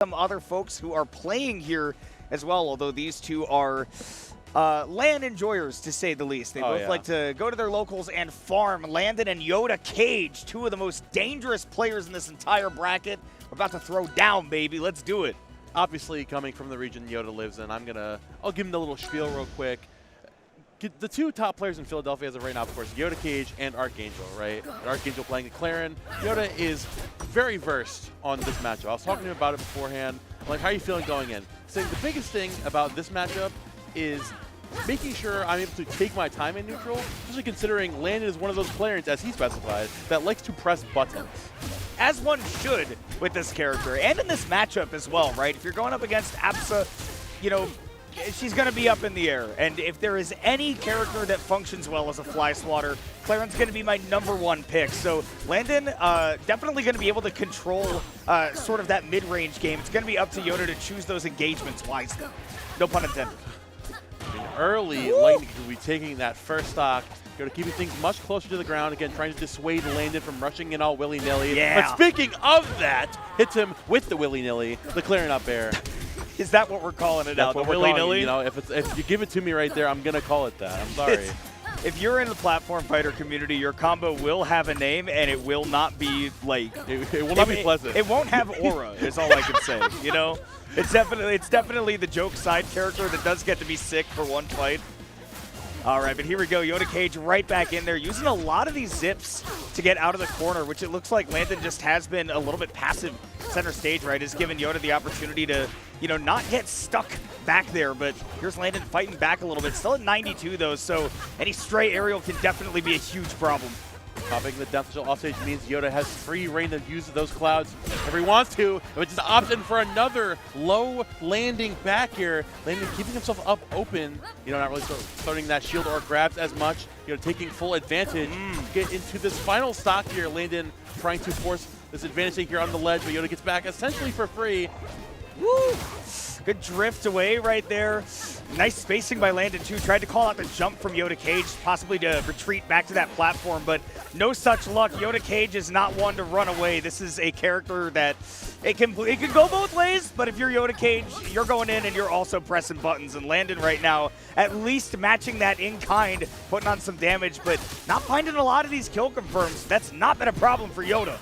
some other folks who are playing here as well, although these two are land enjoyers, to say the least. They both like to go to their locals and farm. Landon and Yoda Cage, two of the most dangerous players in this entire bracket. We're about to throw down, baby. Let's do it. Obviously, coming from the region Yoda lives in, I'll give him the little spiel real quick. The two top players in Philadelphia as of right now, of course, Yoda Cage and Archangel, right? And Archangel playing the Clairen. Yoda is very versed on this matchup. I was talking to him about it beforehand. I'm like, how are you feeling going in? Saying the biggest thing about this matchup is making sure I'm able to take my time in neutral, especially considering Landon is one of those Clairens, as he specified, that likes to press buttons. As one should with this character, and in this matchup as well, right? If you're going up against Absa, you know, she's going to be up in the air. And if there is any character that functions well as a fly swatter, Clairen's going to be my #1 pick. So Landon definitely going to be able to control sort of that mid-range game. It's going to be up to Yoda to choose those engagements wisely. No pun intended. Early, Lightning will be taking that first stock. Yoda keeping things much closer to the ground. Again, trying to dissuade Landon from rushing in all willy-nilly. Yeah. But speaking of that, hits him with the willy-nilly, the Clairen up air. Is that what we're calling it now? The willy-nilly? You know, if you give it to me right there, I'm gonna call it that. I'm sorry. If you're in the platform fighter community, your combo will have a name, and it will not be like it will not be pleasant. It won't have aura. Is all I can say. You know, it's definitely the joke side character that does get to be sick for one fight. All right, but here we go. Yoda Cage right back in there, using a lot of these zips to get out of the corner, which it looks like Landon just has been a little bit passive center stage, right? Has given Yoda the opportunity to, you know, not get stuck back there, but here's Landon fighting back a little bit. Still at 92, though, so any stray aerial can definitely be a huge problem. Popping the Death Angel offstage means Yoda has free reign to use those clouds if he wants to, which is option for another low landing back here. Landon keeping himself up open, you know, not really starting that shield or grabs as much, you know, taking full advantage. Get into this final stock here. Landon trying to force this advantage here on the ledge, but Yoda gets back essentially for free. Woo! Good drift away right there. Nice spacing by Landon, too. Tried to call out the jump from Yoda Cage, possibly to retreat back to that platform, but no such luck. Yoda Cage is not one to run away. This is a character that it can go both ways, but if you're Yoda Cage, you're going in and you're also pressing buttons. And Landon right now, at least matching that in kind, putting on some damage, but not finding a lot of these kill confirms. That's not been a problem for Yoda.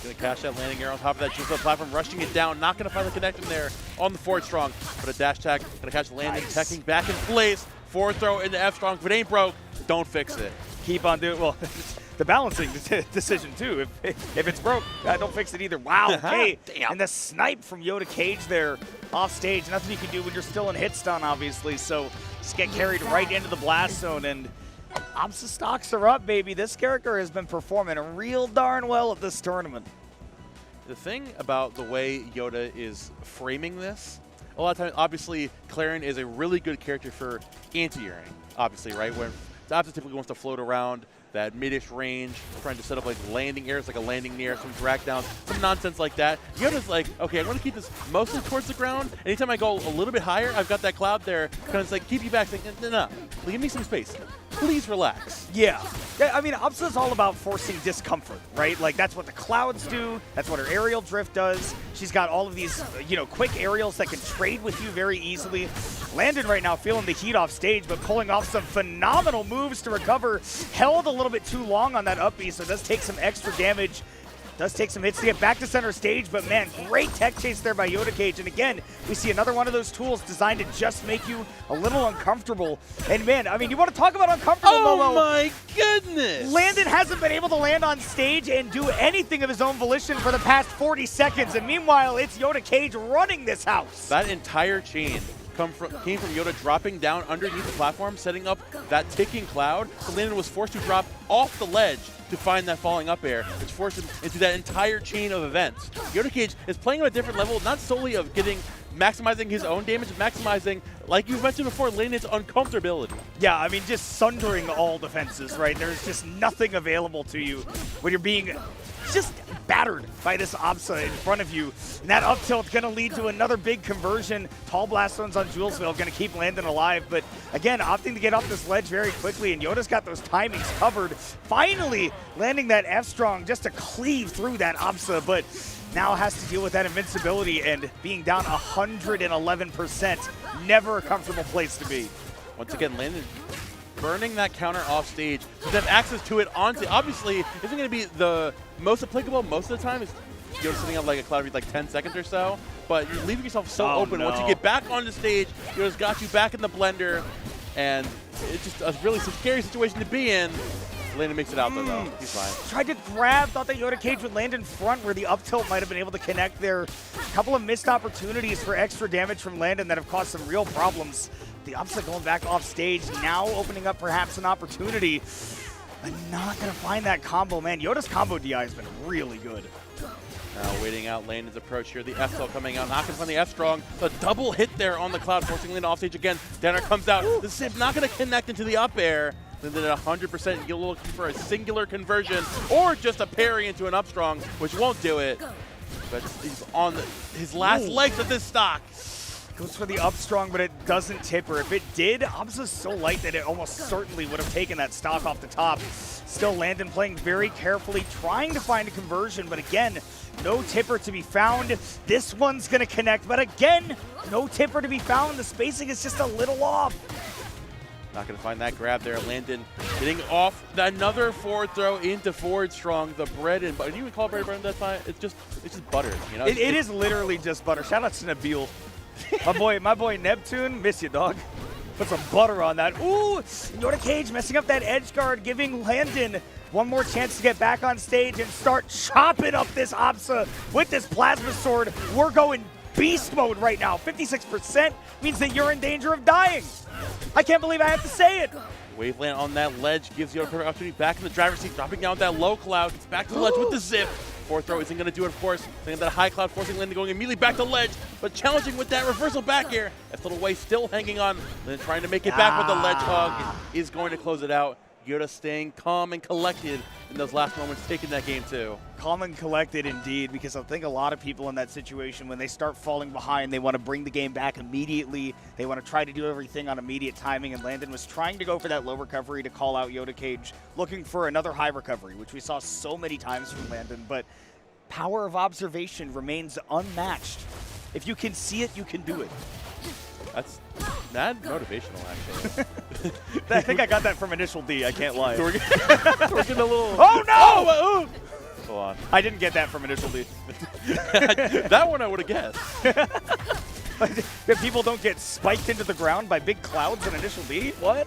Gonna cash that landing air on top of that juice platform, rushing it down, not gonna find the connection there on the forward strong, but a dash tag, gonna catch the landing, teching back in place, forward throw into F strong. If it ain't broke, don't fix it. Keep on doing, well, the balancing decision too. If it's broke, don't fix it either. Wow, okay. And the snipe from Yoda Cage there off stage, nothing you can do when you're still in hit stun, obviously, so just get carried right into the blast zone, and Absa stocks are up, baby. This character has been performing real darn well at this tournament. The thing about the way Yoda is framing this, a lot of times, obviously, Clairen is a really good character for anti-airing, obviously, right? When Absa typically wants to float around that mid-ish range, trying to set up like landing airs, like a landing near, some drag downs, some nonsense like that. Yoda's like, okay, I'm going to keep this mostly towards the ground. Anytime I go a little bit higher, I've got that cloud there, kind of like keep you back, saying, no, give me some space. Please relax. Yeah, I mean, Absa's all about forcing discomfort, right? Like, that's what the clouds do. That's what her aerial drift does. She's got all of these, you know, quick aerials that can trade with you very easily. Landon right now feeling the heat off stage, but pulling off some phenomenal moves to recover. Held a little bit too long on that up B, so it does take some extra damage. Does take some hits to get back to center stage, but man, great tech chase there by Yoda Cage. And again, we see another one of those tools designed to just make you a little uncomfortable. And man, I mean, you want to talk about uncomfortable, Momo? Oh my goodness! Landon hasn't been able to land on stage and do anything of his own volition for the past 40 seconds. And meanwhile, it's Yoda Cage running this house. That entire chain came from Yoda dropping down underneath the platform, setting up that ticking cloud. So Landon was forced to drop off the ledge to find that falling up air, which forced him into that entire chain of events. Yoda Cage is playing on a different level, not solely of maximizing his own damage, maximizing, like you mentioned before, Landon's uncomfortability. Yeah, I mean, just sundering all defenses, right? There's just nothing available to you when you're being just battered by this Absa in front of you. And that up tilt going to lead to another big conversion. Tall blast zones on Julesville going to keep Landon alive. But again, opting to get off this ledge very quickly. And Yoda's got those timings covered. Finally landing that F-Strong just to cleave through that Absa. But now has to deal with that invincibility, and being down 111%, never a comfortable place to be. Once again, Landon burning that counter off stage, to have access to it on stage. Obviously, isn't going to be the most applicable most of the time. It's setting up like a cloud every like 10 seconds or so, but you're leaving yourself so open. Once you get back on the stage, Yoda's got you back in the blender, and it's just a really scary situation to be in. Landon makes it out though. He's fine. Tried to grab, thought that Yoda cage would land in front where the up tilt might have been able to connect there. A couple of missed opportunities for extra damage from Landon that have caused some real problems. The Absa going back off stage, now opening up perhaps an opportunity. But not going to find that combo, man. Yoda's combo DI has been really good. Now waiting out Landon's approach here. The F cell coming out, not going to find the F strong. A double hit there on the cloud, forcing Landon off stage again. Downer comes out. The Zip not going to connect into the up air. And then at 100%, you're looking for a singular conversion or just a parry into an up strong, which won't do it. But he's on his last legs of this stock. Goes for the up strong, but it doesn't tip her. If it did, Absa's so light that it almost certainly would have taken that stock off the top. Still Landon playing very carefully, trying to find a conversion, but again, no tipper to be found. This one's gonna connect, but again, no tipper to be found. The spacing is just a little off. Not going to find that grab there. Landon getting off another forward throw into forward strong. The bread and butter. Do you even call it bread and butter that time? It's just butter. You know, it is literally just butter. Shout out to Nabil. my boy Neptune. Miss you, dog. Put some butter on that. Ooh, Yoda cage messing up that edge guard, giving Landon one more chance to get back on stage and start chopping up this Absa with this plasma sword. We're going beast mode right now. 56% means that you're in danger of dying. I can't believe I have to say it. Waveland on that ledge gives you a perfect opportunity back in the driver's seat, dropping down with that low cloud, gets back to the ledge with the zip. Fourth throw isn't going to do it, of course. Thinking that high cloud, forcing Landon going immediately back to ledge, but challenging with that reversal back air. That little way still hanging on. Landon trying to make it back with the ledge hug is going to close it out. Yoda staying calm and collected in those last moments, taking that game too. Calm and collected indeed, because I think a lot of people in that situation, when they start falling behind, they want to bring the game back immediately. They want to try to do everything on immediate timing, and Landon was trying to go for that low recovery to call out Yoda cage, looking for another high recovery, which we saw so many times from Landon, but power of observation remains unmatched. If you can see it, you can do it. That's not motivational, actually. I think I got that from Initial D, I can't lie. We're getting a little... Oh, no! Hold on. I didn't get that from Initial D. That one I would have guessed. People don't get spiked into the ground by big clouds in Initial D? What?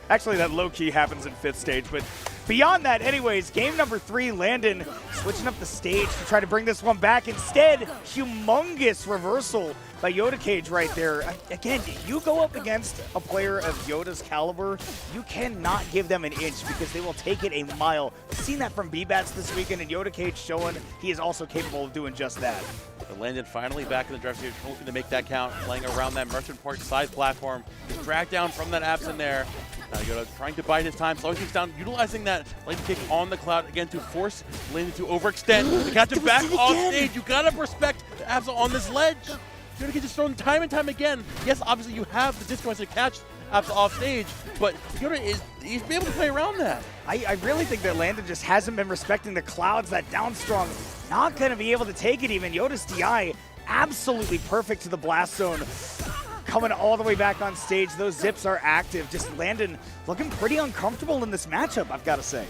Actually, that low-key happens in 5th stage, but beyond that, anyways, game number 3, Landon switching up the stage to try to bring this one back. Instead, humongous reversal by Yoda cage right there. Again, you go up against a player of Yoda's caliber, you cannot give them an inch because they will take it a mile. We've seen that from Bbatts this weekend, and Yoda cage showing he is also capable of doing just that. So Landon finally back in the driver's seat, hoping to make that count, playing around that Merchant Port side platform. Gets dragged down from that Absa there. Now Yoda trying to bide his time, slowing things down, utilizing that Landon kick on the cloud again to force Landon to overextend. To catch him back off stage, you gotta respect the Absa on this ledge. Yoda gets just thrown time and time again. Yes, obviously you have the discourse to catch Absa off stage, but Yoda he's been able to play around that. I really think that Landon just hasn't been respecting the clouds, that down strong. Not going to be able to take it even. Yoda's DI absolutely perfect to the blast zone. Coming all the way back on stage. Those zips are active. Just Landon looking pretty uncomfortable in this matchup, I've got to say.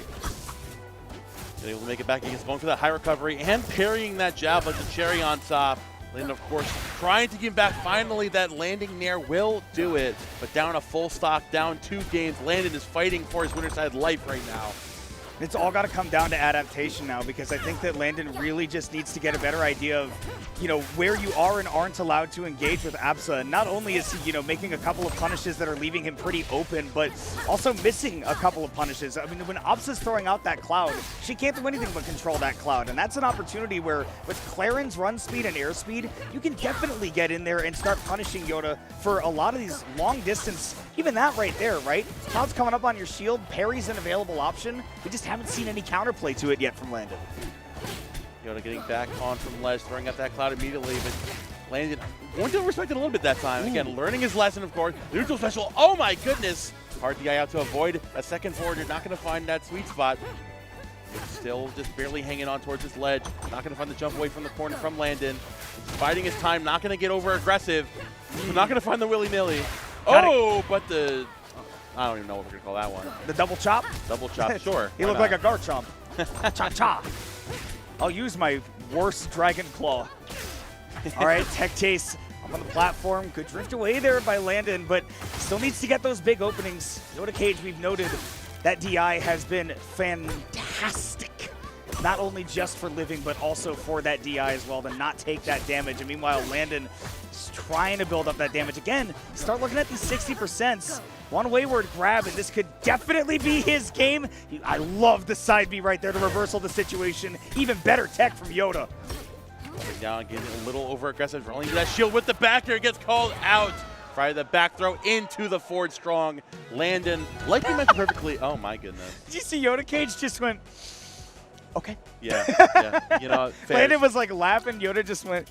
Able to make it back. He's going for that high recovery and parrying that jab like the cherry on top. Landon, of course, trying to give back. Finally, that landing nair will do it. But down a full stock, down 2 games. Landon is fighting for his winner's side life right now. It's all got to come down to adaptation now, because I think that Landon really just needs to get a better idea of, where you are and aren't allowed to engage with Absa. And not only is he, making a couple of punishes that are leaving him pretty open, but also missing a couple of punishes. I mean, when Absa's throwing out that cloud, she can't do anything but control that cloud. And that's an opportunity where, with Clairen's run speed and air speed, you can definitely get in there and start punishing Yoda for a lot of these long distance. Even that right there, right? Cloud's coming up on your shield, parry's an available option. We just haven't seen any counterplay to it yet from Landon. Yoda getting back on from ledge, throwing up that cloud immediately, but Landon going to respect it a little bit that time. Again, learning his lesson, of course. The neutral special, oh my goodness! Hard DI out to avoid a second forward. You're not going to find that sweet spot. Still just barely hanging on towards this ledge. Not going to find the jump away from the corner from Landon. Biding his time, not going to get over aggressive. Not going to find the willy-nilly. Oh, but the... I don't even know what we're going to call that one. The double chop? Double chop, sure. He looked like a Garchomp. Cha-cha. I'll use my worst Dragon Claw. All right, Tech Chase up on the platform. Good drift away there by Landon, but still needs to get those big openings. Yoda Cage, we've noted that DI has been fantastic. Not only just for living, but also for that DI as well, to not take that damage. And meanwhile, Landon is trying to build up that damage. Again, start looking at these 60%. One wayward grab, and this could definitely be his game. I love the side B right there to reversal the situation. Even better tech from Yoda. Coming down, getting a little over-aggressive, rolling to that shield with the back air, gets called out. Friday the back throw into the forward strong. Landon, like you mentioned perfectly, oh my goodness. Did you see Yoda Cage just went, okay. Yeah, yeah. You know, Landon was like laughing, Yoda just went,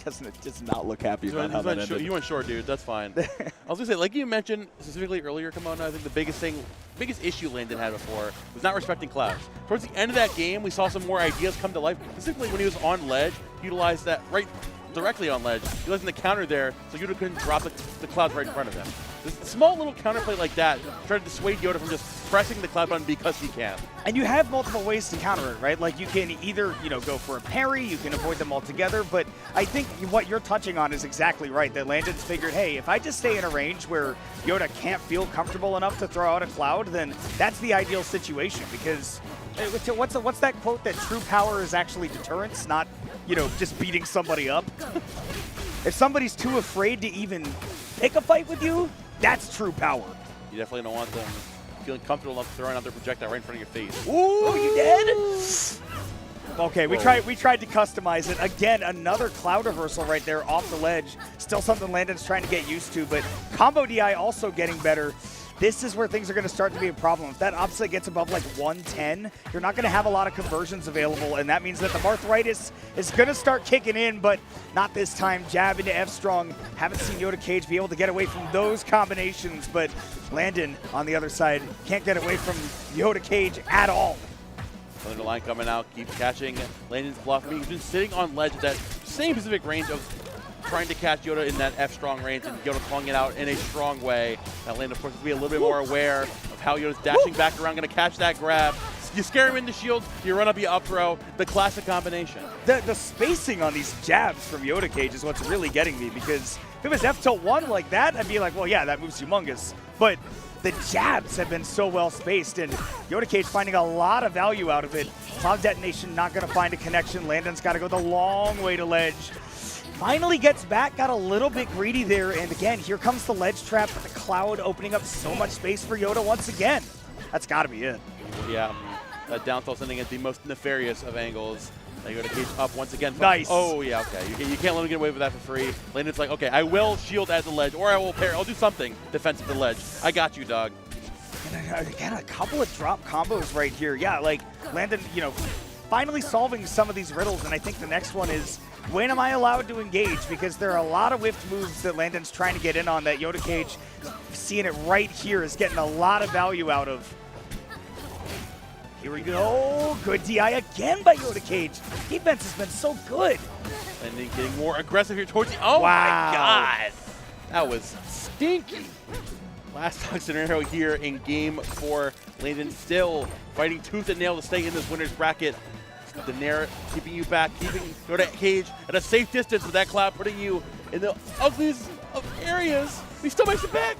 does not look happy about how that ended. You went short, dude. That's fine. I was gonna say, like you mentioned specifically earlier, Comona, I think the biggest issue Landon had before was not respecting clouds. Towards the end of that game, we saw some more ideas come to life. Specifically when he was on ledge, he utilized that right directly on ledge, utilizing the counter there, so Yoda couldn't drop the clouds right in front of him. This small little counterplay like that tried to dissuade Yoda from just pressing the cloud button because he can. And you have multiple ways to counter it, right? Like you can either, go for a parry, you can avoid them altogether, but I think what you're touching on is exactly right, that Landon's figured, hey, if I just stay in a range where Yoda can't feel comfortable enough to throw out a cloud, then that's the ideal situation, because what's that quote, that true power is actually deterrence, not, just beating somebody up? If somebody's too afraid to even pick a fight with you, that's true power. You definitely don't want them feeling comfortable enough throwing out their projectile right in front of your face. Ooh, you dead? Okay, we tried to customize it. Again, another cloud reversal right there off the ledge. Still something Landon's trying to get used to, but combo DI also getting better. This is where things are going to start to be a problem. If that Absa gets above like 110, you're not going to have a lot of conversions available, and that means that the arthritis is going to start kicking in, but not this time. Jab into F-Strong. Haven't seen Yoda Cage be able to get away from those combinations, but Landon on the other side can't get away from Yoda Cage at all. Another line coming out, keeps catching Landon's bluff. He's been sitting on ledge at that same specific range of trying to catch Yoda in that F-Strong range, and Yoda calling it out in a strong way. Now Landon, of course, will be a little bit more aware of how Yoda's dashing back around, going to catch that grab. You scare him into shield, you run up, you up throw, the classic combination. The spacing on these jabs from Yoda Cage is what's really getting me, because if it was F-1 like that, I'd be like, well, yeah, that move's humongous. But the jabs have been so well spaced, and Yoda Cage finding a lot of value out of it. Cloud Detonation not going to find a connection. Landon's got to go the long way to ledge. Finally gets back, got a little bit greedy there, and again, here comes the ledge trap with the cloud opening up so much space for Yoda once again. That's got to be it. Yeah, that down throw sending at the most nefarious of angles. Now Yoda Cage up once again. Nice. Oh, yeah, okay. You can't let him get away with that for free. Landon's like, okay, I will shield at the ledge, or I will parry. I'll do something defensive at the ledge. I got you, dog. And again, a couple of drop combos right here. Yeah, like Landon, finally solving some of these riddles, and I think the next one is, when am I allowed to engage? Because there are a lot of whiffed moves that Landon's trying to get in on that Yoda Cage, seeing it right here, is getting a lot of value out of. Here we go. Good DI again by Yoda Cage. Defense has been so good. And then getting more aggressive here towards the... Oh, wow. My God. That was stinky. Last talk scenario here in Game 4. Landon still fighting tooth and nail to stay in this winner's bracket. The Nair keeping you back, keeping Yoda Cage at a safe distance with that cloud, putting you in the ugliest of areas. He still makes it back.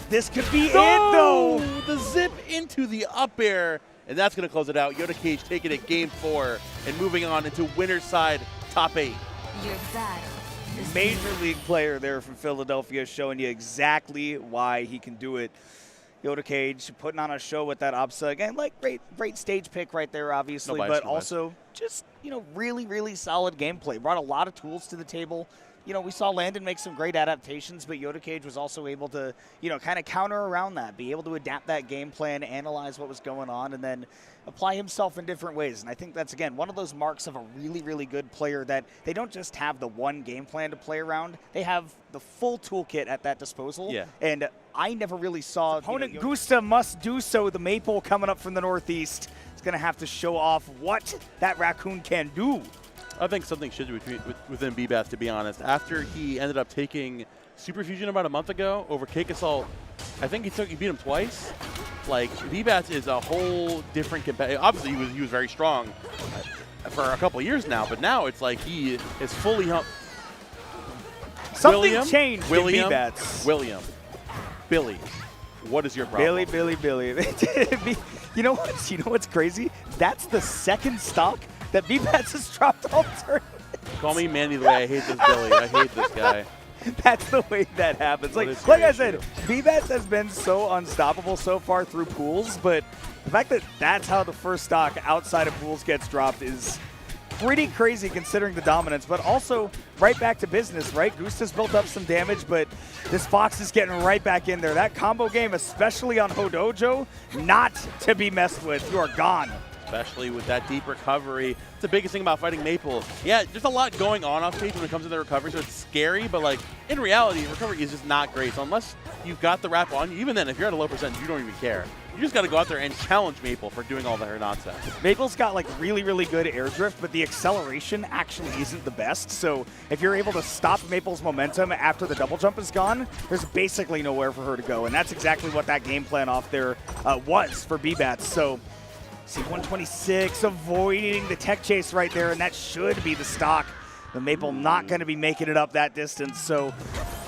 This could be it, though. The zip into the up air, and that's going to close it out. Yoda Cage taking it Game 4 and moving on into winner's side, top 8. Major league player there from Philadelphia, showing you exactly why he can do it. Yoda Cage putting on a show with that Absa. Again, like great stage pick right there, obviously, but also just, really, really solid gameplay. Brought a lot of tools to the table. We saw Landon make some great adaptations, but Yoda Cage was also able to, kind of counter around that, be able to adapt that game plan, analyze what was going on, and then apply himself in different ways. And I think that's, again, one of those marks of a really, really good player, that they don't just have the one game plan to play around. They have the full toolkit at that disposal. Yeah. And I never really saw. Opponent Gusta must do so. The Maypul coming up from the northeast is going to have to show off what that raccoon can do. I think something should be within Bbatts, to be honest. After he ended up taking Super Fusion about a month ago over Cake Assault, I think he beat him twice. Like, Bbatts is a whole different competitor. Obviously, he was very strong for a couple of years now, but now it's like he is fully Something changed in Bbatts. Billy, what is your problem? Billy. You know what's crazy? That's the second stock that Bbatts has dropped all tournament. Call me Mandy the way I hate this Billy. I hate this guy. That's the way that happens. Like I said, Bbatts has been so unstoppable so far through pools, but the fact that that's how the first stock outside of pools gets dropped is pretty crazy considering the dominance, but also right back to business, right? Gusta's built up some damage, but this Fox is getting right back in there. That combo game, especially on Hodojo, not to be messed with. You are gone. Especially with that deep recovery. It's the biggest thing about fighting Maypul. Yeah, there's a lot going on off stage when it comes to the recovery, so it's scary, but like in reality, recovery is just not great. So unless you've got the wrap on you, even then, if you're at a low percent, you don't even care. You just got to go out there and challenge Maypul for doing all their nonsense. Maypul's got like really good air drift, but the acceleration actually isn't the best. So if you're able to stop Maypul's momentum after the double jump is gone, there's basically nowhere for her to go. And that's exactly what that game plan off there was for Bbatts. So C126 avoiding the tech chase right there, and that should be the stock. The Maypul not going to be making it up that distance. So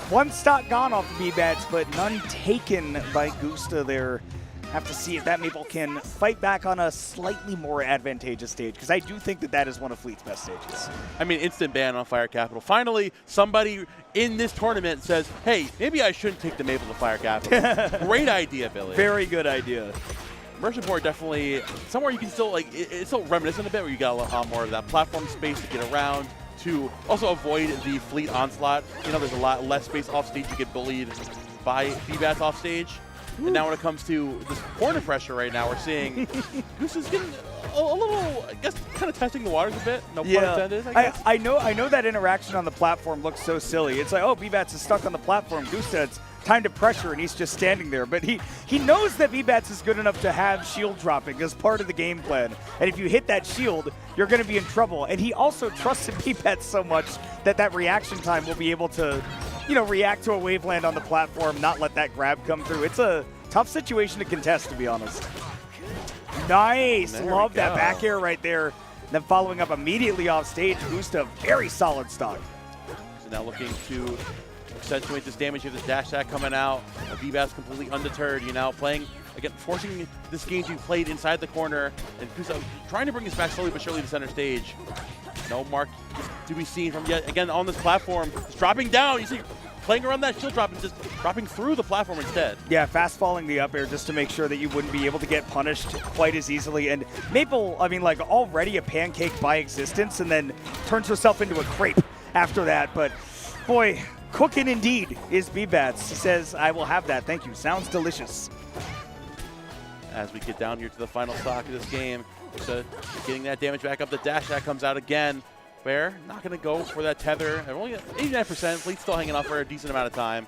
one stock gone off of Bbatts, but none taken by Gusta there. Have to see if that Maypul can fight back on a slightly more advantageous stage, because I do think that is one of Fleet's best stages. I mean, instant ban on Fire Capital. Finally, somebody in this tournament says, hey, maybe I shouldn't take the Maypul to Fire Capital. Great idea, Billy. Very good idea. Merchant Port definitely somewhere you can still, like, it's still reminiscent a bit where you got a lot more of that platform space to get around, to also avoid the Fleet onslaught. You know, there's a lot less space off stage. You get bullied by Bbatts off stage. And now when it comes to this corner pressure right now, we're seeing Gusta's getting a little, I guess, kind of testing the waters a bit. No pun intended, I guess. I know that interaction on the platform looks so silly. It's like, oh, Bbatts is stuck on the platform. Gusta, it's time to pressure, and he's just standing there. But he knows that Bbatts is good enough to have shield dropping as part of the game plan. And if you hit that shield, you're going to be in trouble. And he also trusted Bbatts so much that reaction time will be able to, you know, react to a waveland on the platform, not let that grab come through. It's a tough situation to contest, to be honest. Nice. Love that back air right there. Then following up immediately off stage, Gusta, very solid stock. So now looking to accentuate this damage here, this dash attack coming out. Bbatts completely undeterred, you know, playing, again, forcing this game to be played inside the corner. And Gusta trying to bring us back slowly but surely to center stage. No mark to be seen from yet again on this platform. It's dropping down. You see, playing around that shield drop and just dropping through the platform instead. Yeah, fast falling the up air just to make sure that you wouldn't be able to get punished quite as easily. And Maypul, I mean, like, already a pancake by existence, and then turns herself into a crepe after that. But boy, cooking indeed is Bbatts. He says, I will have that. Thank you. Sounds delicious. As we get down here to the final stock of this game, so getting that damage back up. The dash that comes out again. Fair, not going to go for that tether. Only 89%. Fleet's still hanging on for a decent amount of time.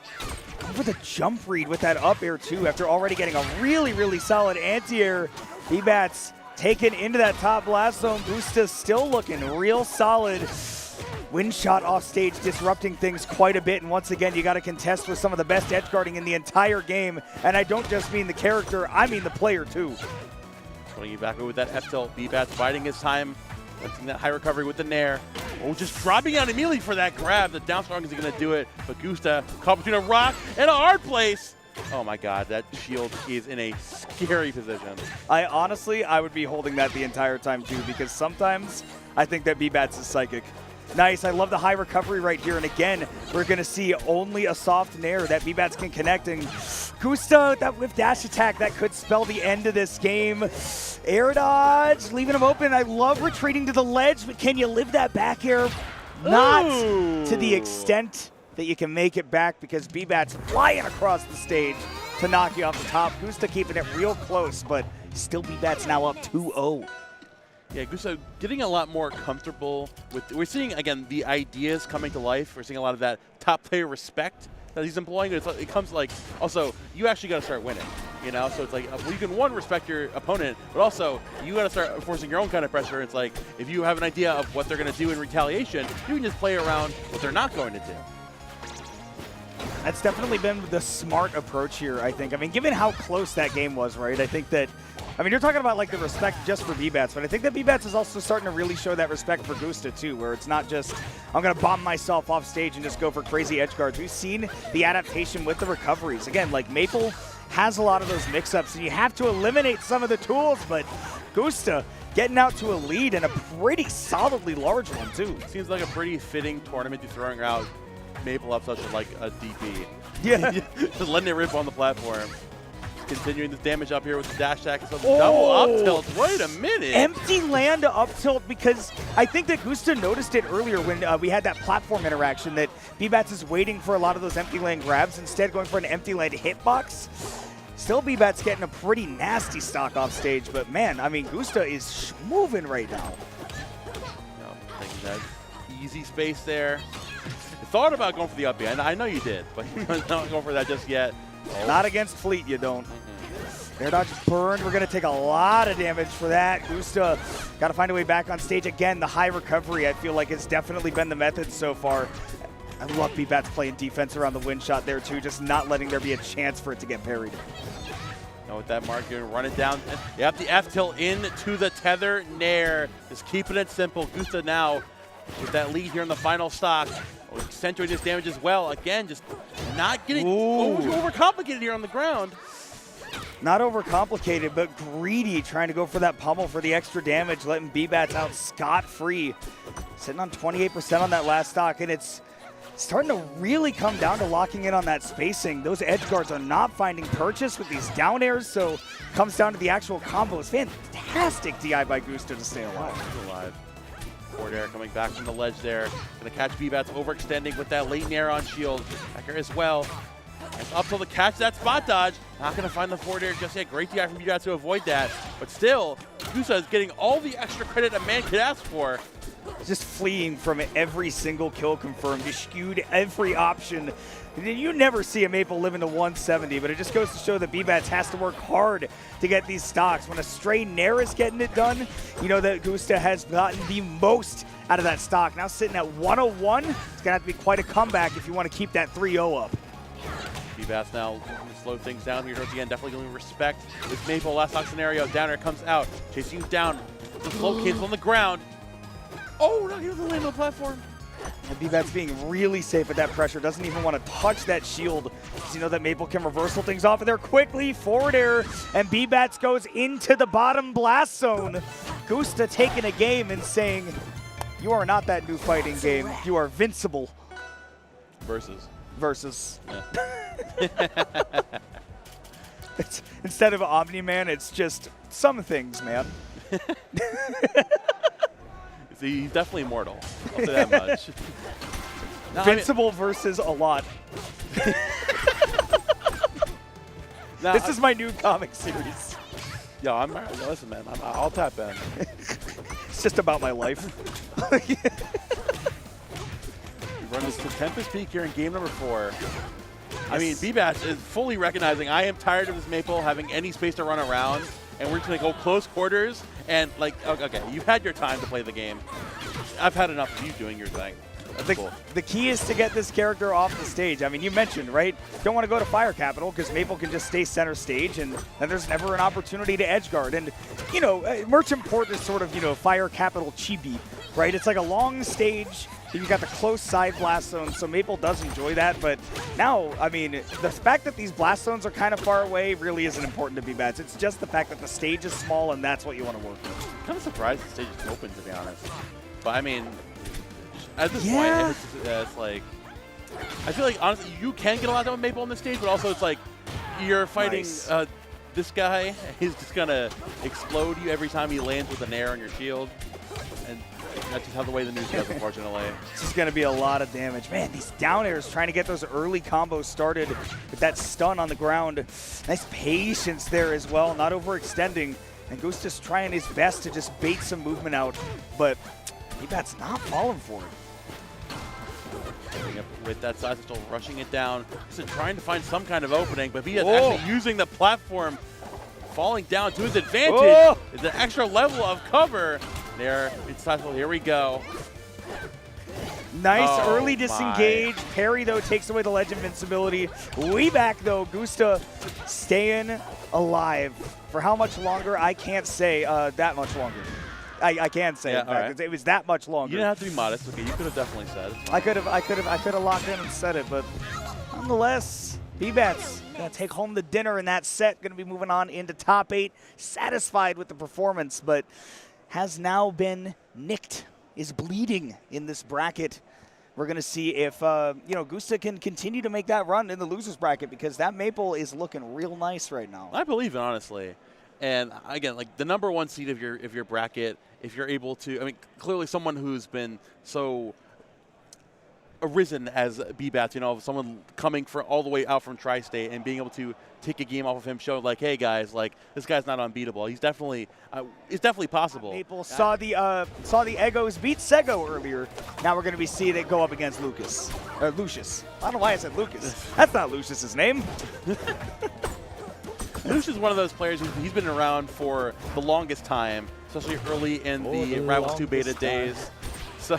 Over the jump read with that up air too, after already getting a really solid anti-air. Bbatts taken into that top blast zone. Gusta still looking real solid. Wind shot off stage, disrupting things quite a bit. And once again, you got to contest with some of the best edge guarding in the entire game. And I don't just mean the character, I mean the player too. Putting you back with that F tilt. Bbatts biding his time. Letting that high recovery with the nair. Oh, just dropping out immediately for that grab. The down strong is going to do it. But Gusta caught between a rock and a hard place. Oh my god, that shield is in a scary position. I would be holding that the entire time too, because sometimes I think that Bbatts is psychic. Nice, I love the high recovery right here. And again, we're going to see only a soft nair that Bbatts can connect. And Gusta, that whip dash attack, that could spell the end of this game. Air dodge, leaving him open. I love retreating to the ledge, but can you live that back air? Not to the extent that you can make it back, because Bbatts flying across the stage to knock you off the top. Gusta keeping it real close, but still Bbatts now up 2-0. Yeah, Gusta getting a lot more comfortable with, we're seeing, again, the ideas coming to life. We're seeing a lot of that top player respect that he's employing. It comes like, also, you actually got to start winning, you know? So it's like, well, you can, one, respect your opponent, but also, you got to start enforcing your own kind of pressure. It's like, if you have an idea of what they're going to do in retaliation, you can just play around what they're not going to do. That's definitely been the smart approach here, I think. I mean, given how close that game was, right? I think that, I mean, you're talking about like the respect just for Bbatts, but I think that Bbatts is also starting to really show that respect for Gusta too, where it's not just, I'm going to bomb myself off stage and just go for crazy edge guards. We've seen the adaptation with the recoveries. Again, like Maypul has a lot of those mix-ups, and you have to eliminate some of the tools, but Gusta getting out to a lead and a pretty solidly large one too. Seems like a pretty fitting tournament to throwing out Maypul up such like a DP. Yeah. Just letting it rip on the platform. Continuing this damage up here with the dash attack. So double up tilt. Wait a minute. Empty land up tilt, because I think that Gusta noticed it earlier when we had that platform interaction that Bbatts is waiting for a lot of those empty land grabs, instead going for an empty land hitbox. Still Bbatts getting a pretty nasty stock off stage, but man, I mean, Gusta is moving right now. No, taking that easy space there. Thought about going for the up B. I know you did, but not going for that just yet. Oh. Not against Fleet, you don't. Air dodge is burned. We're going to take a lot of damage for that. Gusta got to find a way back on stage. Again, the high recovery, I feel like, has definitely been the method so far. I love Bbatts playing defense around the wind shot there, too, just not letting there be a chance for it to get parried. Now with that mark, you're going to run it down. You have the F-tilt into the tether nair. Just keeping it simple. Gusta now with that lead here in the final stock. Accentuating his damage as well. Again, just not getting overcomplicated here on the ground. Not overcomplicated, but greedy, trying to go for that pummel for the extra damage, letting Bbatts out scot-free. Sitting on 28% on that last stock, and it's starting to really come down to locking in on that spacing. Those edge guards are not finding purchase with these down airs, so comes down to the actual combo. It's fantastic DI by Gusta to stay alive. Forward air coming back from the ledge there. Gonna catch Bbatts overextending with that late nair on shield. Backer as well. It's up till the catch that spot dodge. Not gonna find the forward air just yet. Great DI from Bbatts to avoid that. But still, Gusta is getting all the extra credit a man could ask for. Just fleeing from every single kill confirmed. You skewed every option. You never see a Maypul live into 170, but it just goes to show that Bbatts has to work hard to get these stocks. When a stray nair is getting it done, you know that Gusta has gotten the most out of that stock. Now sitting at 101, it's going to have to be quite a comeback if you want to keep that 3-0 up. Bbatts now slow things down here towards the end. Definitely going to respect this Maypul last stock scenario. Downer comes out, chasing you down. The slow cancel on the ground. Oh, not here to land on the platform. And Bbatts being really safe with that pressure. Doesn't even want to touch that shield, because you know that Maypul can reversal things off of there quickly. Forward air, and Bbatts goes into the bottom blast zone. Gusta taking a game and saying, you are not that new fighting game. You are vincible. Versus. Yeah. It's, instead of Omni-Man, it's just some things, man. He's definitely immortal. I'll say that much. No, Vincible versus a lot. This is my new comic series. Yo, listen, man, I'll tap in. It's just about my life. We run this to Tempest Peak here in game number 4. Yes. I mean, Bbatts is fully recognizing I am tired of this Maypul having any space to run around, and we're just going to go close quarters. And, like, okay, you've had your time to play the game. I've had enough of you doing your thing. The key is to get this character off the stage. I mean, you mentioned, right? Don't want to go to Fire Capital because Maypul can just stay center stage, and then there's never an opportunity to edge guard. And, you know, Merchant Port is sort of, you know, Fire Capital chibi, right? It's like a long stage. You got the close side blast zone, so Maypul does enjoy that. But now, I mean, the fact that these blast zones are kind of far away really isn't important to Bbatts. It's just the fact that the stage is small, and that's what you want to work with. I'm kind of surprised the stage is open, to be honest. But, I mean, at this point, it's like, I feel like, honestly, you can get a lot done with Maypul on the stage, but also it's like you're fighting this guy. He's just going to explode you every time he lands with an air on your shield. And that's just how the way the news goes, unfortunately. This is going to be a lot of damage. Man, these down airs trying to get those early combos started with that stun on the ground. Nice patience there as well, not overextending. And Gusta's trying his best to just bait some movement out, but Bbatts not falling for it. with that side still rushing it down. Just trying to find some kind of opening, but Bbatts Whoa. actually using the platform, falling down to his advantage. Whoa. It's an extra level of cover. There, it's Satchel. Here we go. Nice Oh early disengage. Parry, though, takes away the ledge invincibility. Way back, though, Gusta staying alive. For how much longer? I can't say that much longer. I can say Yeah, in fact. right. It was that much longer. You didn't have to be modest. Okay, you could have definitely said. I could have locked in and said it, but nonetheless, Bbatts gonna take home the dinner in that set. Gonna be moving on into top 8. Satisfied with the performance, but has now been nicked. Is bleeding in this bracket. We're gonna see if Gusta can continue to make that run in the losers bracket, because that Maypul is looking real nice right now. I believe it, honestly. And again, like the #1 seed of your bracket, if you're able to, I mean, clearly someone who's been so arisen as Bbatts, someone coming all the way out from Tri-State and being able to take a game off of him, showing like, hey guys, like this guy's not unbeatable. He's definitely, it's definitely possible. Maypul saw the Egos beat Sego earlier. Now we're going to be seeing it go up against Lucius. I don't know why I said Lucas. That's not Lucius's name. Lucius is one of those players he's been around for the longest time, especially early in the RoA2 beta days. So,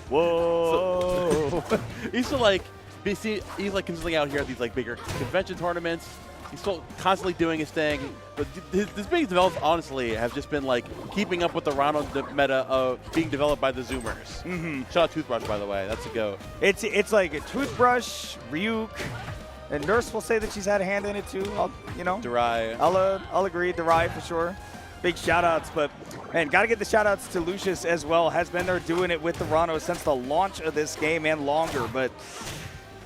whoa! So, he's consistently out here at these like bigger convention tournaments. He's still constantly doing his thing, but his biggest developments, honestly, have just been like keeping up with the Ranno meta of being developed by the Zoomers. Mm-hmm. Shout out Toothbrush, by the way. That's a goat. It's like a Toothbrush, Ryuk, and Nurse will say that she's had a hand in it too. Durai. I'll agree. Durai for sure. Big shout outs, but man, got to get the shout outs to Lucius as well. Has been there doing it with the Ranno since the launch of this game and longer, but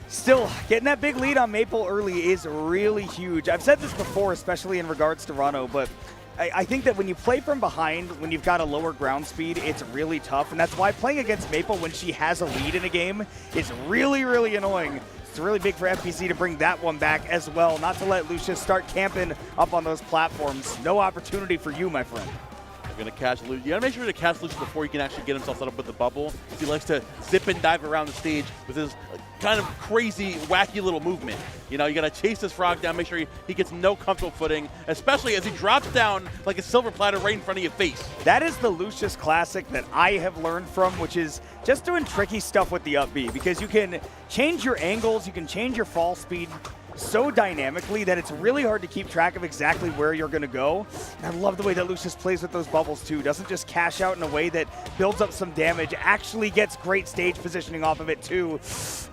still getting that big lead on Maypul early is really huge. I've said this before, especially in regards to Ranno, but I think that when you play from behind, when you've got a lower ground speed, it's really tough, and that's why playing against Maypul when she has a lead in a game is really, really annoying. It's really big for FPC to bring that one back as well, not to let Lucius start camping up on those platforms. No opportunity for you, my friend. You're going to catch Lucius. You got to make sure to catch Lucius before he can actually get himself set up with the bubble. He likes to zip and dive around the stage with his kind of crazy, wacky little movement. You got to chase this frog down, make sure he gets no comfortable footing, especially as he drops down like a silver platter right in front of your face. That is the Lucius classic that I have learned from, which is just doing tricky stuff with the up B, because you can change your angles, you can change your fall speed so dynamically that it's really hard to keep track of exactly where you're going to go. And I love the way that Lucius plays with those bubbles too. Doesn't just cash out in a way that builds up some damage, actually gets great stage positioning off of it too.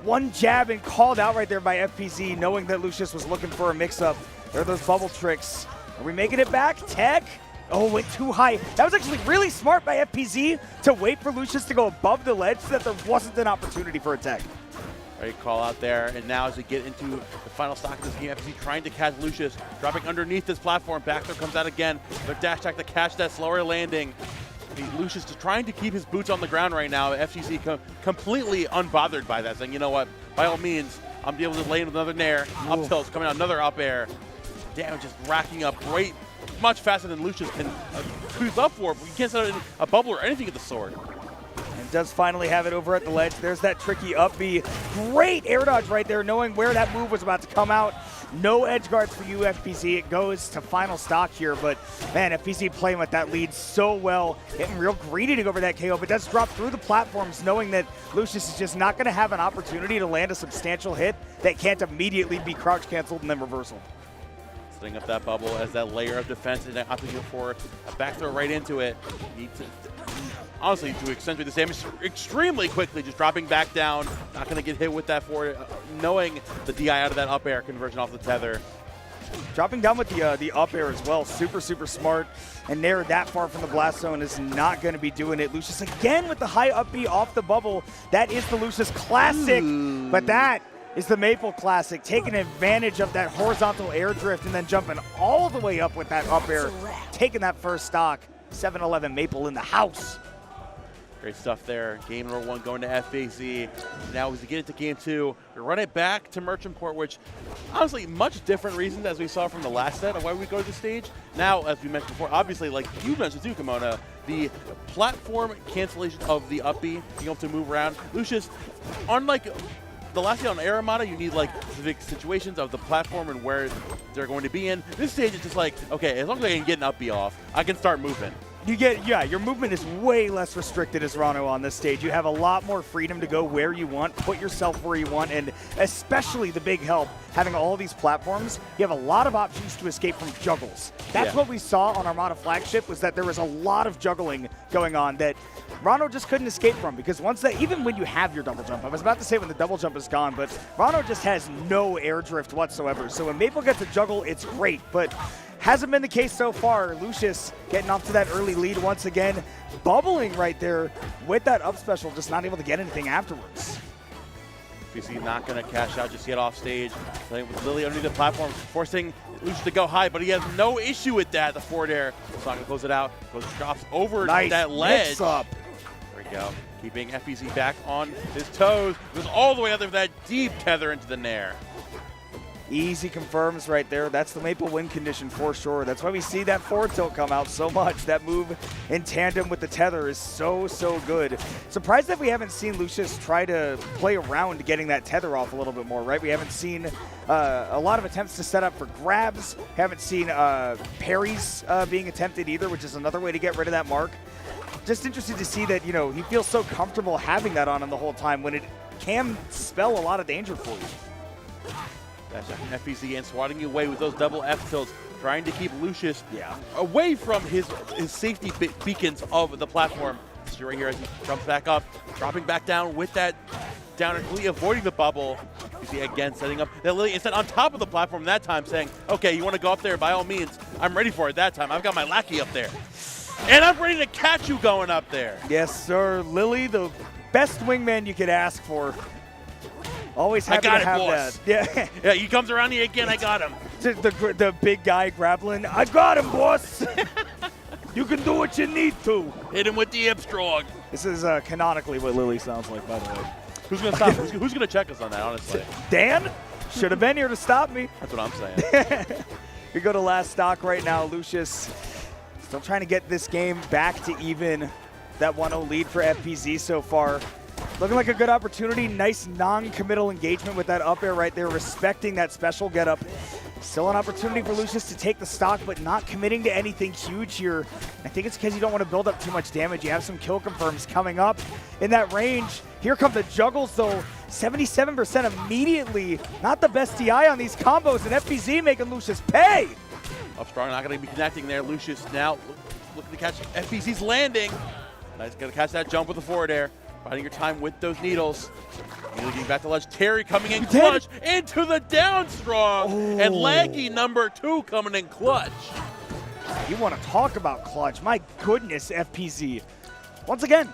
One jab and called out right there by FPZ, knowing that Lucius was looking for a mix-up. There are those bubble tricks. Are we making it back? Tech? Oh, went too high. That was actually really smart by FPZ to wait for Lucius to go above the ledge so that there wasn't an opportunity for a tech. Great call out there, and now as we get into the final stock of this game, FPC trying to catch Lucius, dropping underneath this platform. Back throw comes out again. The dash attack to catch that slower landing. Lucius just trying to keep his boots on the ground right now. FCC completely unbothered by that, saying, you know what, by all means, I'm able to land another nair. Up tilts coming out, another up air. Damage just racking up great, much faster than Lucius can cruise up for, but you can't set a bubble or anything at the sword. And does finally have it over at the ledge. There's that tricky up B. Great air dodge right there, knowing where that move was about to come out. No edge guards for you, FPC. It goes to final stock here, but man, FPC playing with that lead so well. Getting real greedy to go over that KO, but does drop through the platforms, knowing that Lucius is just not going to have an opportunity to land a substantial hit that can't immediately be crouch canceled and then reversal. Setting up that bubble as that layer of defense, and up to go for a back throw right into it. Need to, honestly, to accentuate this damage extremely quickly, just dropping back down. Not going to get hit with that forward, knowing the DI out of that up air conversion off the tether. Dropping down with the up air as well, super smart. And there, that far from the blast zone is not going to be doing it. Lucius again with the high up B off the bubble. That is the Lucius classic, but that is the Maypul classic, taking advantage of that horizontal air drift and then jumping all the way up with that up air, taking that first stock. 7-11 Maypul in the house. Great stuff there. Game number 1 going to FAZ. Now as we get into game 2, we run it back to Merchant Port, which honestly much different reasons as we saw from the last set of why we go to the stage. Now, as we mentioned before, obviously like you mentioned too, Comona, the platform cancellation of the up B, being able to move around. Lucius, unlike the last game on Aramata, you need like specific situations of the platform and where they're going to be in. This stage is just like, okay, as long as I can get an up B off, I can start moving. Yeah, your movement is way less restricted as Ranno on this stage. You have a lot more freedom to go where you want, put yourself where you want, and especially the big help, having all these platforms, you have a lot of options to escape from juggles. That's what we saw on Armada Flagship, was that there was a lot of juggling going on that Ranno just couldn't escape from, because once that, even when you have your double jump, I was about to say when the double jump is gone, but Ranno just has no air drift whatsoever. So when Maypul gets a juggle, it's great, but hasn't been the case so far. Lucius getting off to that early lead once again, bubbling right there with that up special, just not able to get anything afterwards. BC not going to cash out just yet off stage. Playing with Lily underneath the platform, forcing Lucius to go high, but he has no issue with that. The forward air. So not going to close it out. Drops over that ledge. Mix up. There we go. Keeping FBC back on his toes. Goes all the way out there with that deep tether into the nair. Easy confirms right there. That's the Maypul win condition for sure. That's why we see that forward tilt come out so much. That move in tandem with the tether is so good. Surprised that we haven't seen Lucius try to play around getting that tether off a little bit more, right? We haven't seen a lot of attempts to set up for grabs. Haven't seen parries being attempted either, which is another way to get rid of that mark. Just interested to see that, you know, he feels so comfortable having that on him the whole time when it can spell a lot of danger for you. That's FBC and swatting you away with those double F tilts, trying to keep Lucius away from his safety beacons of the platform. See right here as he jumps back up, dropping back down with that down and Lily avoiding the bubble. You see again setting up that Lily instead on top of the platform that time, saying, okay, you want to go up there, by all means, I'm ready for it that time. I've got my lackey up there. And I'm ready to catch you going up there. Yes, sir. Lily, the best wingman you could ask for. Always happy to have that. Yeah. Yeah, he comes around here again. I got him. The big guy grappling. I got him, boss. You can do what you need to. Hit him with the Ipstrog. This is canonically what Lily sounds like, by the way. Who's going to stop? Who's going to check us on that, honestly? Dan should have been here to stop me. That's what I'm saying. We go to last stock right now. Lucius still trying to get this game back to even. That 1-0 lead for FPZ so far. Looking like a good opportunity. Nice non-committal engagement with that up air right there, respecting that special getup. Still an opportunity for Lucius to take the stock, but not committing to anything huge here. I think it's because you don't want to build up too much damage. You have some kill confirms coming up in that range. Here come the juggles, though. 77% immediately. Not the best DI on these combos, and FPZ making Lucius pay. Up strong, not going to be connecting there. Lucius now looking to catch FPZ's landing. Nice, going to catch that jump with the forward air. Finding your time with those needles. Getting back to ledge. Terry coming in clutch into the down strong. And Laggy #2 coming in clutch. You want to talk about clutch. My goodness, FPZ. Once again,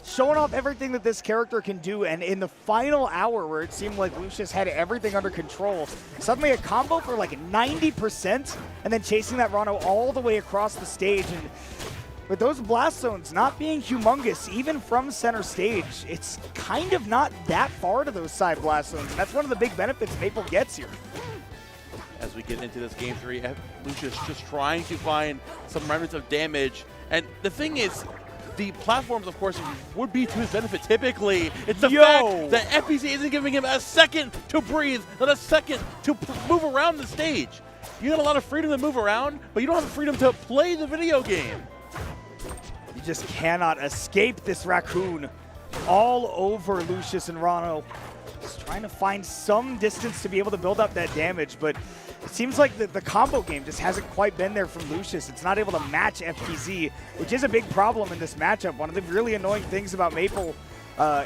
showing off everything that this character can do. And in the final hour where it seemed like Lucius had everything under control, suddenly a combo for like 90% and then chasing that Ranno all the way across the stage. And with those blast zones not being humongous, even from center stage, it's kind of not that far to those side blast zones. And that's one of the big benefits Maypul gets here. As we get into this game 3, Lucius just trying to find some remnants of damage. And the thing is, the platforms, of course, would be to his benefit. Typically, it's the fact that FBC isn't giving him a second to breathe, not a second to move around the stage. You got a lot of freedom to move around, but you don't have the freedom to play the video game. You just cannot escape this raccoon all over Lucius and Ranno. Just trying to find some distance to be able to build up that damage, but it seems like the combo game just hasn't quite been there from Lucius. It's not able to match FPZ, which is a big problem in this matchup. One of the really annoying things about Maypul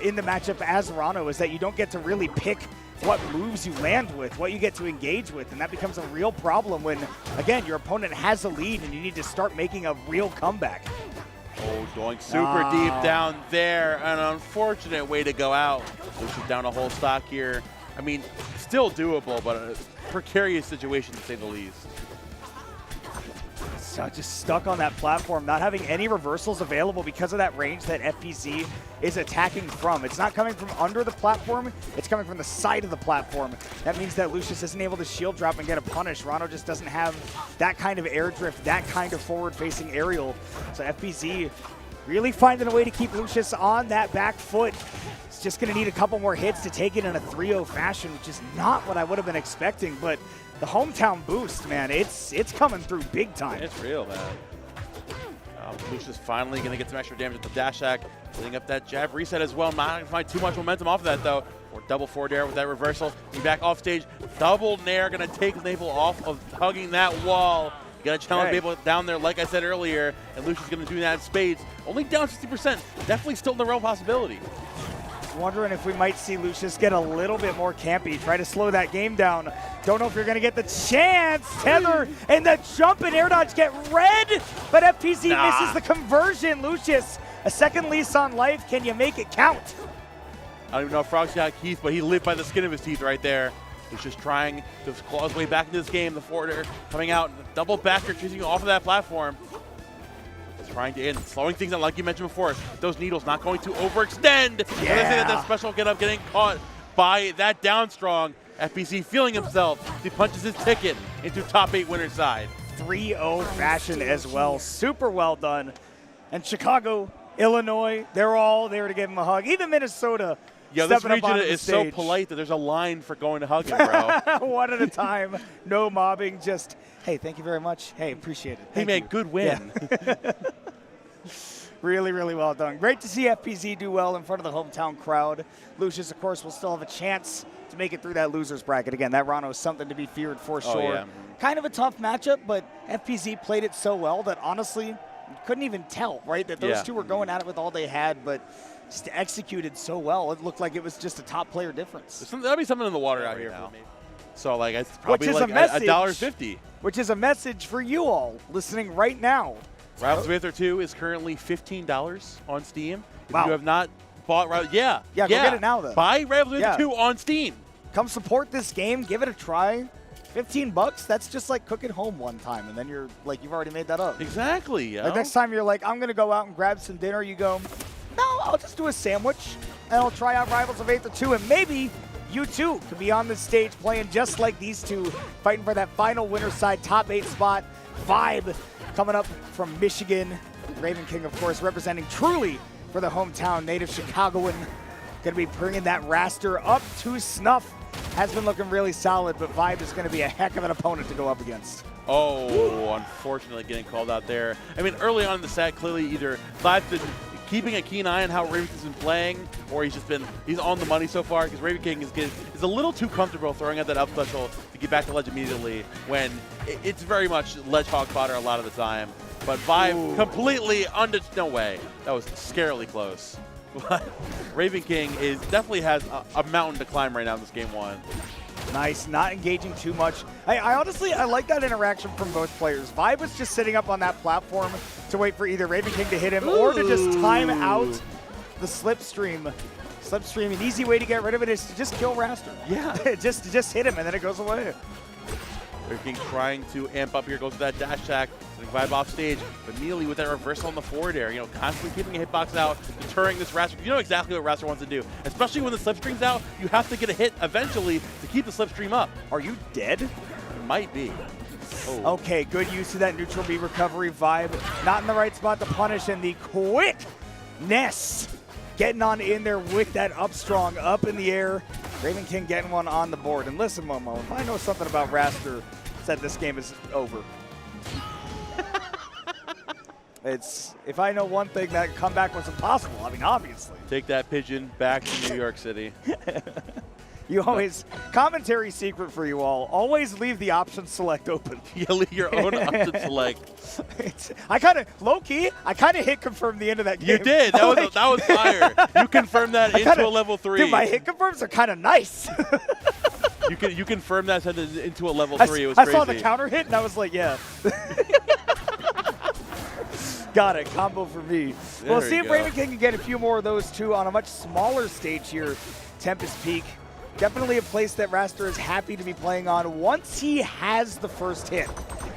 in the matchup as Ranno is that you don't get to really pick what moves you land with, what you get to engage with, and that becomes a real problem when, again, your opponent has a lead and you need to start making a real comeback. Oh, going super deep down there. An unfortunate way to go out. Lucius down a whole stock here. I mean, still doable, but a precarious situation to say the least. just stuck on that platform, not having any reversals available because of that range that FPZ is attacking from. It's not coming from under the platform, it's coming from the side of the platform. That means that Lucius isn't able to shield drop and get a punish. Ranno just doesn't have that kind of air drift, that kind of forward-facing aerial. So FPZ really finding a way to keep Lucius on that back foot. It's just going to need a couple more hits to take it in a 3-0 fashion, which is not what I would have been expecting, but the hometown boost, man, it's coming through big time. It's real, man. Lucius finally going to get some extra damage with the dash attack, setting up that jab reset as well. Not going to find too much momentum off of that, though. Or double forward air with that reversal. Be back off stage. Double nair going to take Maypul off of hugging that wall. Got to challenge Maypul down there, like I said earlier, and Lucius going to do that in spades. Only down 60%. Definitely still in the realm possibility. Wondering if we might see Lucius get a little bit more campy, try to slow that game down. Don't know if you're going to get the chance. Tether and the jump and air dodge get red, but FPZ misses the conversion. Lucius, a second lease on life. Can you make it count? I don't even know if Frog's got Keith, but he lived by the skin of his teeth right there. He's just trying to claw his way back into this game. The forward air coming out, double backer chasing off of that platform. Trying to end, slowing things down like you mentioned before. Those needles not going to overextend. Yeah. They say that special get up getting caught by that down strong. FPZ feeling himself. He punches his ticket into top 8 winner side. 3-0 fashion as well. Super well done. And Chicago, Illinois, they're all there to give him a hug. Even Minnesota. Yo, this region is so polite that there's a line for going to hug him, bro. One at a time. No mobbing. Just, hey, thank you very much. Hey, appreciate it. Hey, man, good win. Yeah. Really, really well done. Great to see FPZ do well in front of the hometown crowd. Lucius, of course, will still have a chance to make it through that loser's bracket. Again, that Ranno is something to be feared for sure. Yeah. Kind of a tough matchup, but FPZ played it so well that honestly, you couldn't even tell, right? That those two were going at it with all they had, but just executed so well. It looked like it was just a top player difference. There'll be something in the water out here now. So, like, it's probably like $1.50. Which is a message for you all listening right now. Aether 2 is currently $15 on Steam. If you have not bought go get it now, though. Buy Aether 2 on Steam. Come support this game. Give it a try. $15, that's just like cooking home one time, and then you're like, you've already made that up. Exactly, yeah. Like next time you're like, I'm going to go out and grab some dinner, you go, no, I'll just do a sandwich, and I'll try out Rivals of Aether 2, and maybe you too could be on the stage playing just like these two, fighting for that final winner side top 8 spot. Vibe coming up from Michigan. Ravenking, of course, representing truly for the hometown native Chicagoan. Going to be bringing that Wrastor up to snuff. Has been looking really solid, but Vibe is going to be a heck of an opponent to go up against. Oh, unfortunately getting called out there. I mean, early on in the set, clearly either Vibe's been keeping a keen eye on how Ravenking's been playing, or he's on the money so far, because Ravenking is a little too comfortable throwing out that up special to get back to ledge immediately when it's very much ledge hog fodder a lot of the time. But Vibe completely no way. That was scarily close. But Ravenking definitely has a mountain to climb right now in this game 1. Nice, not engaging too much. I honestly like that interaction from both players. Vibe was just sitting up on that platform to wait for either Ravenking to hit him or to just time out the slipstream. Slipstream, an easy way to get rid of it is to just kill Wrastor. Yeah. just hit him and then it goes away. Ravenking trying to amp up here, goes to that dash attack, sending Vibe off stage, but Mealy with that reversal on the forward air, constantly keeping a hitbox out, deterring this Wrastor. You know exactly what Wrastor wants to do, especially when the slipstream's out. You have to get a hit eventually to keep the slipstream up. Are you dead? It might be. Oh. Okay, good use of that neutral B recovery. Vibe not in the right spot to punish, and the quickness getting on in there with that up strong up in the air. Ravenking getting one on the board. And listen, Momo, if I know something about Wrastor, said this game is over. If I know one thing, that comeback was impossible. I mean, obviously. Take that pigeon back to New York City. You always, commentary secret for you all, always leave the option select open. You leave your own option select. I kind of, low-key, hit confirm the end of that game. You did. That was fire. You confirmed that into a level 3. Dude, my hit confirms are kind of nice. You confirmed that into a level 3. It was I crazy. saw the counter hit, and I was like, yeah. Got it. Combo for me. We'll see if Ravenking can get a few more of those, too, on a much smaller stage here, Tempest Peak. Definitely a place that Wrastor is happy to be playing on once he has the first hit.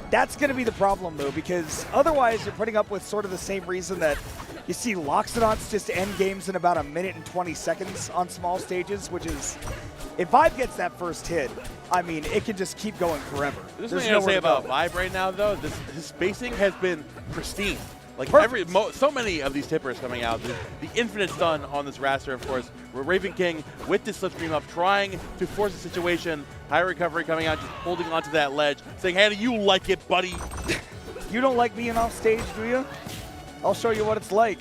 That's going to be the problem, though, because otherwise you're putting up with sort of the same reason that you see Loxodonts just end games in about 1 minute and 20 seconds on small stages, which is, if Vibe gets that first hit, I mean, it can just keep going forever. There's nothing to say about Vibe right now, though. His spacing has been pristine. Like so many of these tippers coming out, the infinite stun on this Wrastor, of course. Ravenking with this slipstream up, trying to force the situation. High recovery coming out, just holding onto that ledge, saying, "Hey, do you like it, buddy?" You don't like being off stage, do you? I'll show you what it's like.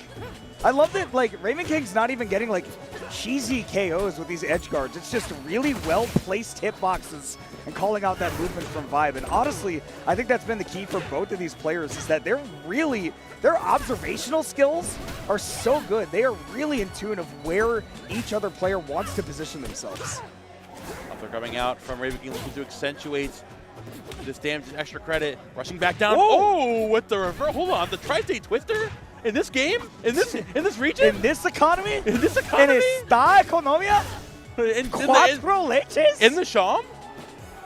I love that, like, Ravenking's not even getting, like, cheesy KOs with these edge guards. It's just really well-placed hitboxes and calling out that movement from Vibe. And honestly, I think that's been the key for both of these players is that their observational skills are so good. They are really in tune of where each other player wants to position themselves. They're coming out from Ravenking, looking to accentuate this damage and extra credit. Rushing back down. Whoa. Oh, with the reverse. Hold on. The Tri-State Twister? In this game? In this region? In this economy? In this economy? In esta economia? Cuatro leches? In the Schaum?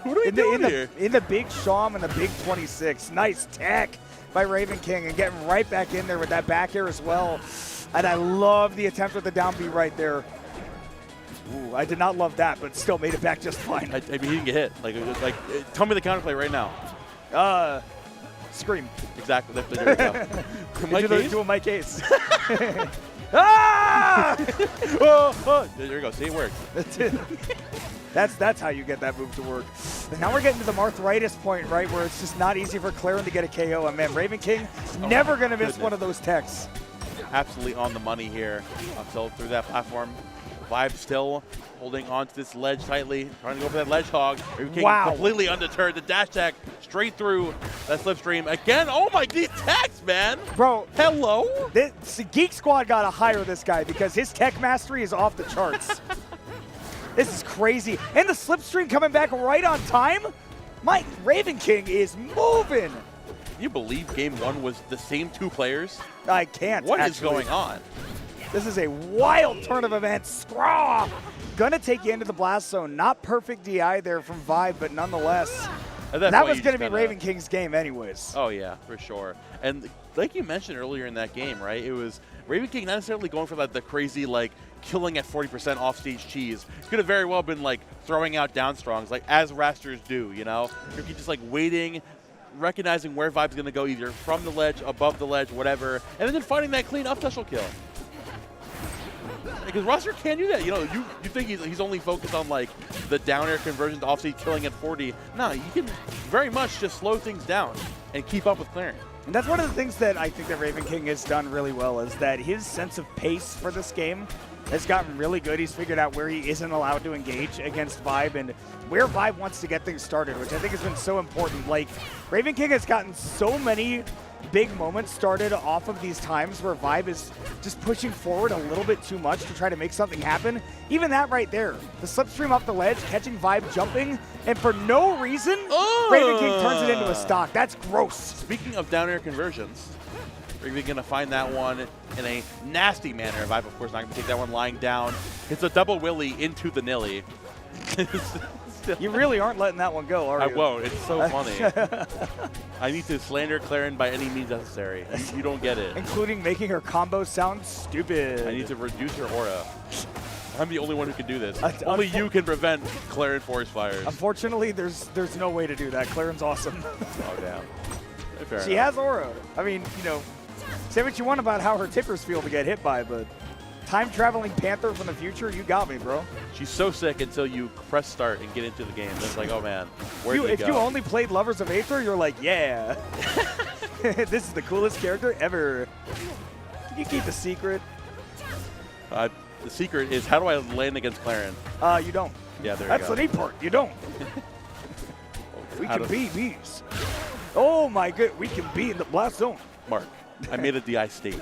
What are we doing here? In the big Schaum and the big 26. Nice tech by Ravenking and getting right back in there with that back air as well. And I love the attempt with the down B right there. Ooh, I did not love that, but still made it back just fine. I mean, he didn't get hit. Like, tell me the counterplay right now. Scream. Exactly. There we go. Do a Mike Ace. Ah! There you go. See, it worked. That's how you get that move to work. And now we're getting to the arthritis point, right, where it's just not easy for Clairen to get a KO. And man, Ravenking never going to miss one of those techs. Absolutely on the money here. Until through that platform. Vibe still holding onto this ledge tightly, trying to go for that ledge hog. Wow. Completely undeterred. The dash tech straight through that slipstream. Again, oh my, these techs, man. Bro. Hello? The Geek Squad got to hire this guy because his tech mastery is off the charts. This is crazy. And the slipstream coming back right on time? My Ravenking is moving. Can you believe game one was the same two players? I can't. What is going on? This is a wild turn of events. Scraw! Gonna take you into the blast zone. Not perfect DI there from Vibe, but nonetheless, that was gonna be Ravenking's game anyways. Oh yeah, for sure. And like you mentioned earlier in that game, right? It was Ravenking not necessarily going for like the crazy like killing at 40% offstage cheese. Could have very well been like throwing out down strongs, like as Wrastors do, you know? You're just like waiting, recognizing where Vibe's gonna go, either from the ledge, above the ledge, whatever, and then finding that clean up special kill. Because Wrastor can't do that. You know, you think he's only focused on like the down air conversion to offstage killing at 40. No, you can very much just slow things down and keep up with Clairen. And that's one of the things that I think that Ravenking has done really well is that his sense of pace for this game has gotten really good. He's figured out where he isn't allowed to engage against Vibe and where Vibe wants to get things started, which I think has been so important. Like, Ravenking has gotten so many big moments started off of these times where Vibe is just pushing forward a little bit too much to try to make something happen. Even that right there, the slipstream off the ledge, catching Vibe jumping, and for no reason, Ravenking turns it into a stock. That's gross. Speaking of down air conversions, Ravenking going to find that one in a nasty manner. Vibe, of course, not going to take that one lying down. It's a double willy into the nilly. You really aren't letting that one go, are you? I won't. It's so funny. I need to slander Clairen by any means necessary. You don't get it. Including making her combo sound stupid. I need to reduce her aura. I'm the only one who can do this. Only you can prevent Clairen forest fires. Unfortunately, there's no way to do that. Clairen's awesome. Oh, damn. Fair she has aura. I mean, you know, say what you want about how her tippers feel to get hit by, but time-traveling Panther from the future, you got me, bro. She's so sick until you press start and get into the game. It's like, oh, man, where did it go? If you only played Lovers of Aether, you're like, yeah. This is the coolest character ever. Can you keep a secret? The secret is, how do I land against Clairen? You don't. Yeah, there you go. That's the neat part. You don't. We can be these. Oh, my good. We can be in the blast zone. Mark, I made a DI state.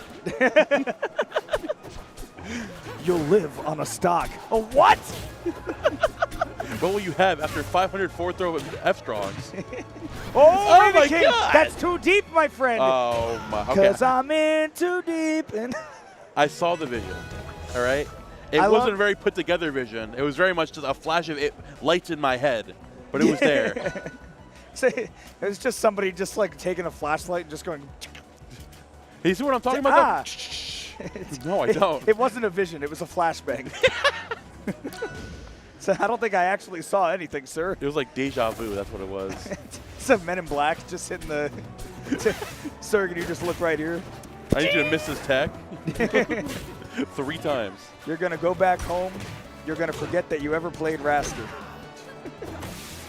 You'll live on a stock. A what? What will you have after 504 throw F-Strongs? Oh my God! That's too deep, my friend. Oh, my. Okay. Because I'm in too deep. And I saw the vision, all right? It wasn't a very put-together vision. It was very much just a flash of lights in my head, but it was there. It was just somebody just like taking a flashlight and just going. You see what I'm talking about? No, I don't. It wasn't a vision. It was a flashbang. So I don't think I actually saw anything, sir. It was like deja vu. That's what it was. It's a Men in Black just hitting the. Sir, can you just look right here? I need you to miss this tech 3 times. You're gonna go back home. You're gonna forget that you ever played Wrastor.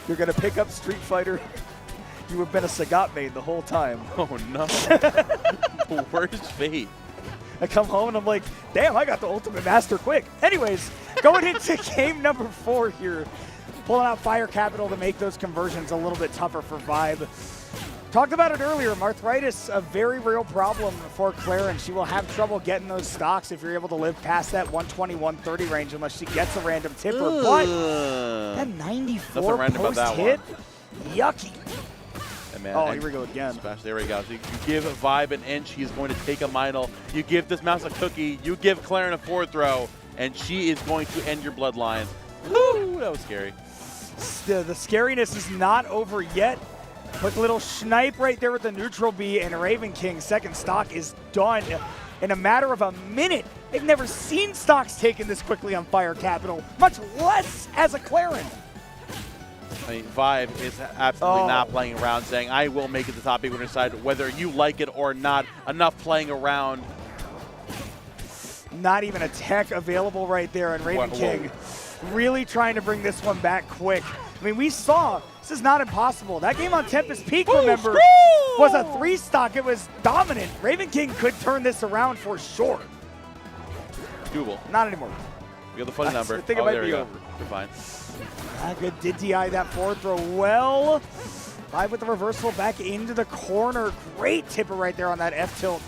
You're gonna pick up Street Fighter. You have been a Sagat main the whole time. Oh no. The worst fate. I come home and I'm like, damn, I got the ultimate master quick. Anyways, going into game number 4 here. Pulling out Fire Capital to make those conversions a little bit tougher for Vibe. Talked about it earlier, arthritis, a very real problem for Clairen. She will have trouble getting those stocks if you're able to live past that 120, 130 range unless she gets a random tipper. But that 94 post hit, yucky. Man, oh, here we go again. There we go. So you give Vibe an inch, he's going to take a minor. You give this mouse a cookie, you give Clairen a 4th throw, and she is going to end your bloodline. Woo, that was scary. The scariness is not over yet. Quick little snipe right there with the neutral B, and Ravenking 2nd stock is done in a matter of a minute. They've never seen stocks taken this quickly on Fire Capital, much less as a Clairen. I mean, Vibe is absolutely not playing around, saying, I will make it the top 8 winner side, whether you like it or not. Enough playing around. Not even a tech available right there, and Ravenking really trying to bring this one back quick. I mean, we saw, this is not impossible. That game on Tempest Peak, remember, was a 3 stock. It was dominant. Ravenking could turn this around for sure. Doable. Not anymore. We got the funny number. I think it might be over. You're fine. Good. Did DI that 4th throw well. Vibe with the reversal back into the corner. Great tipper right there on that F-tilt.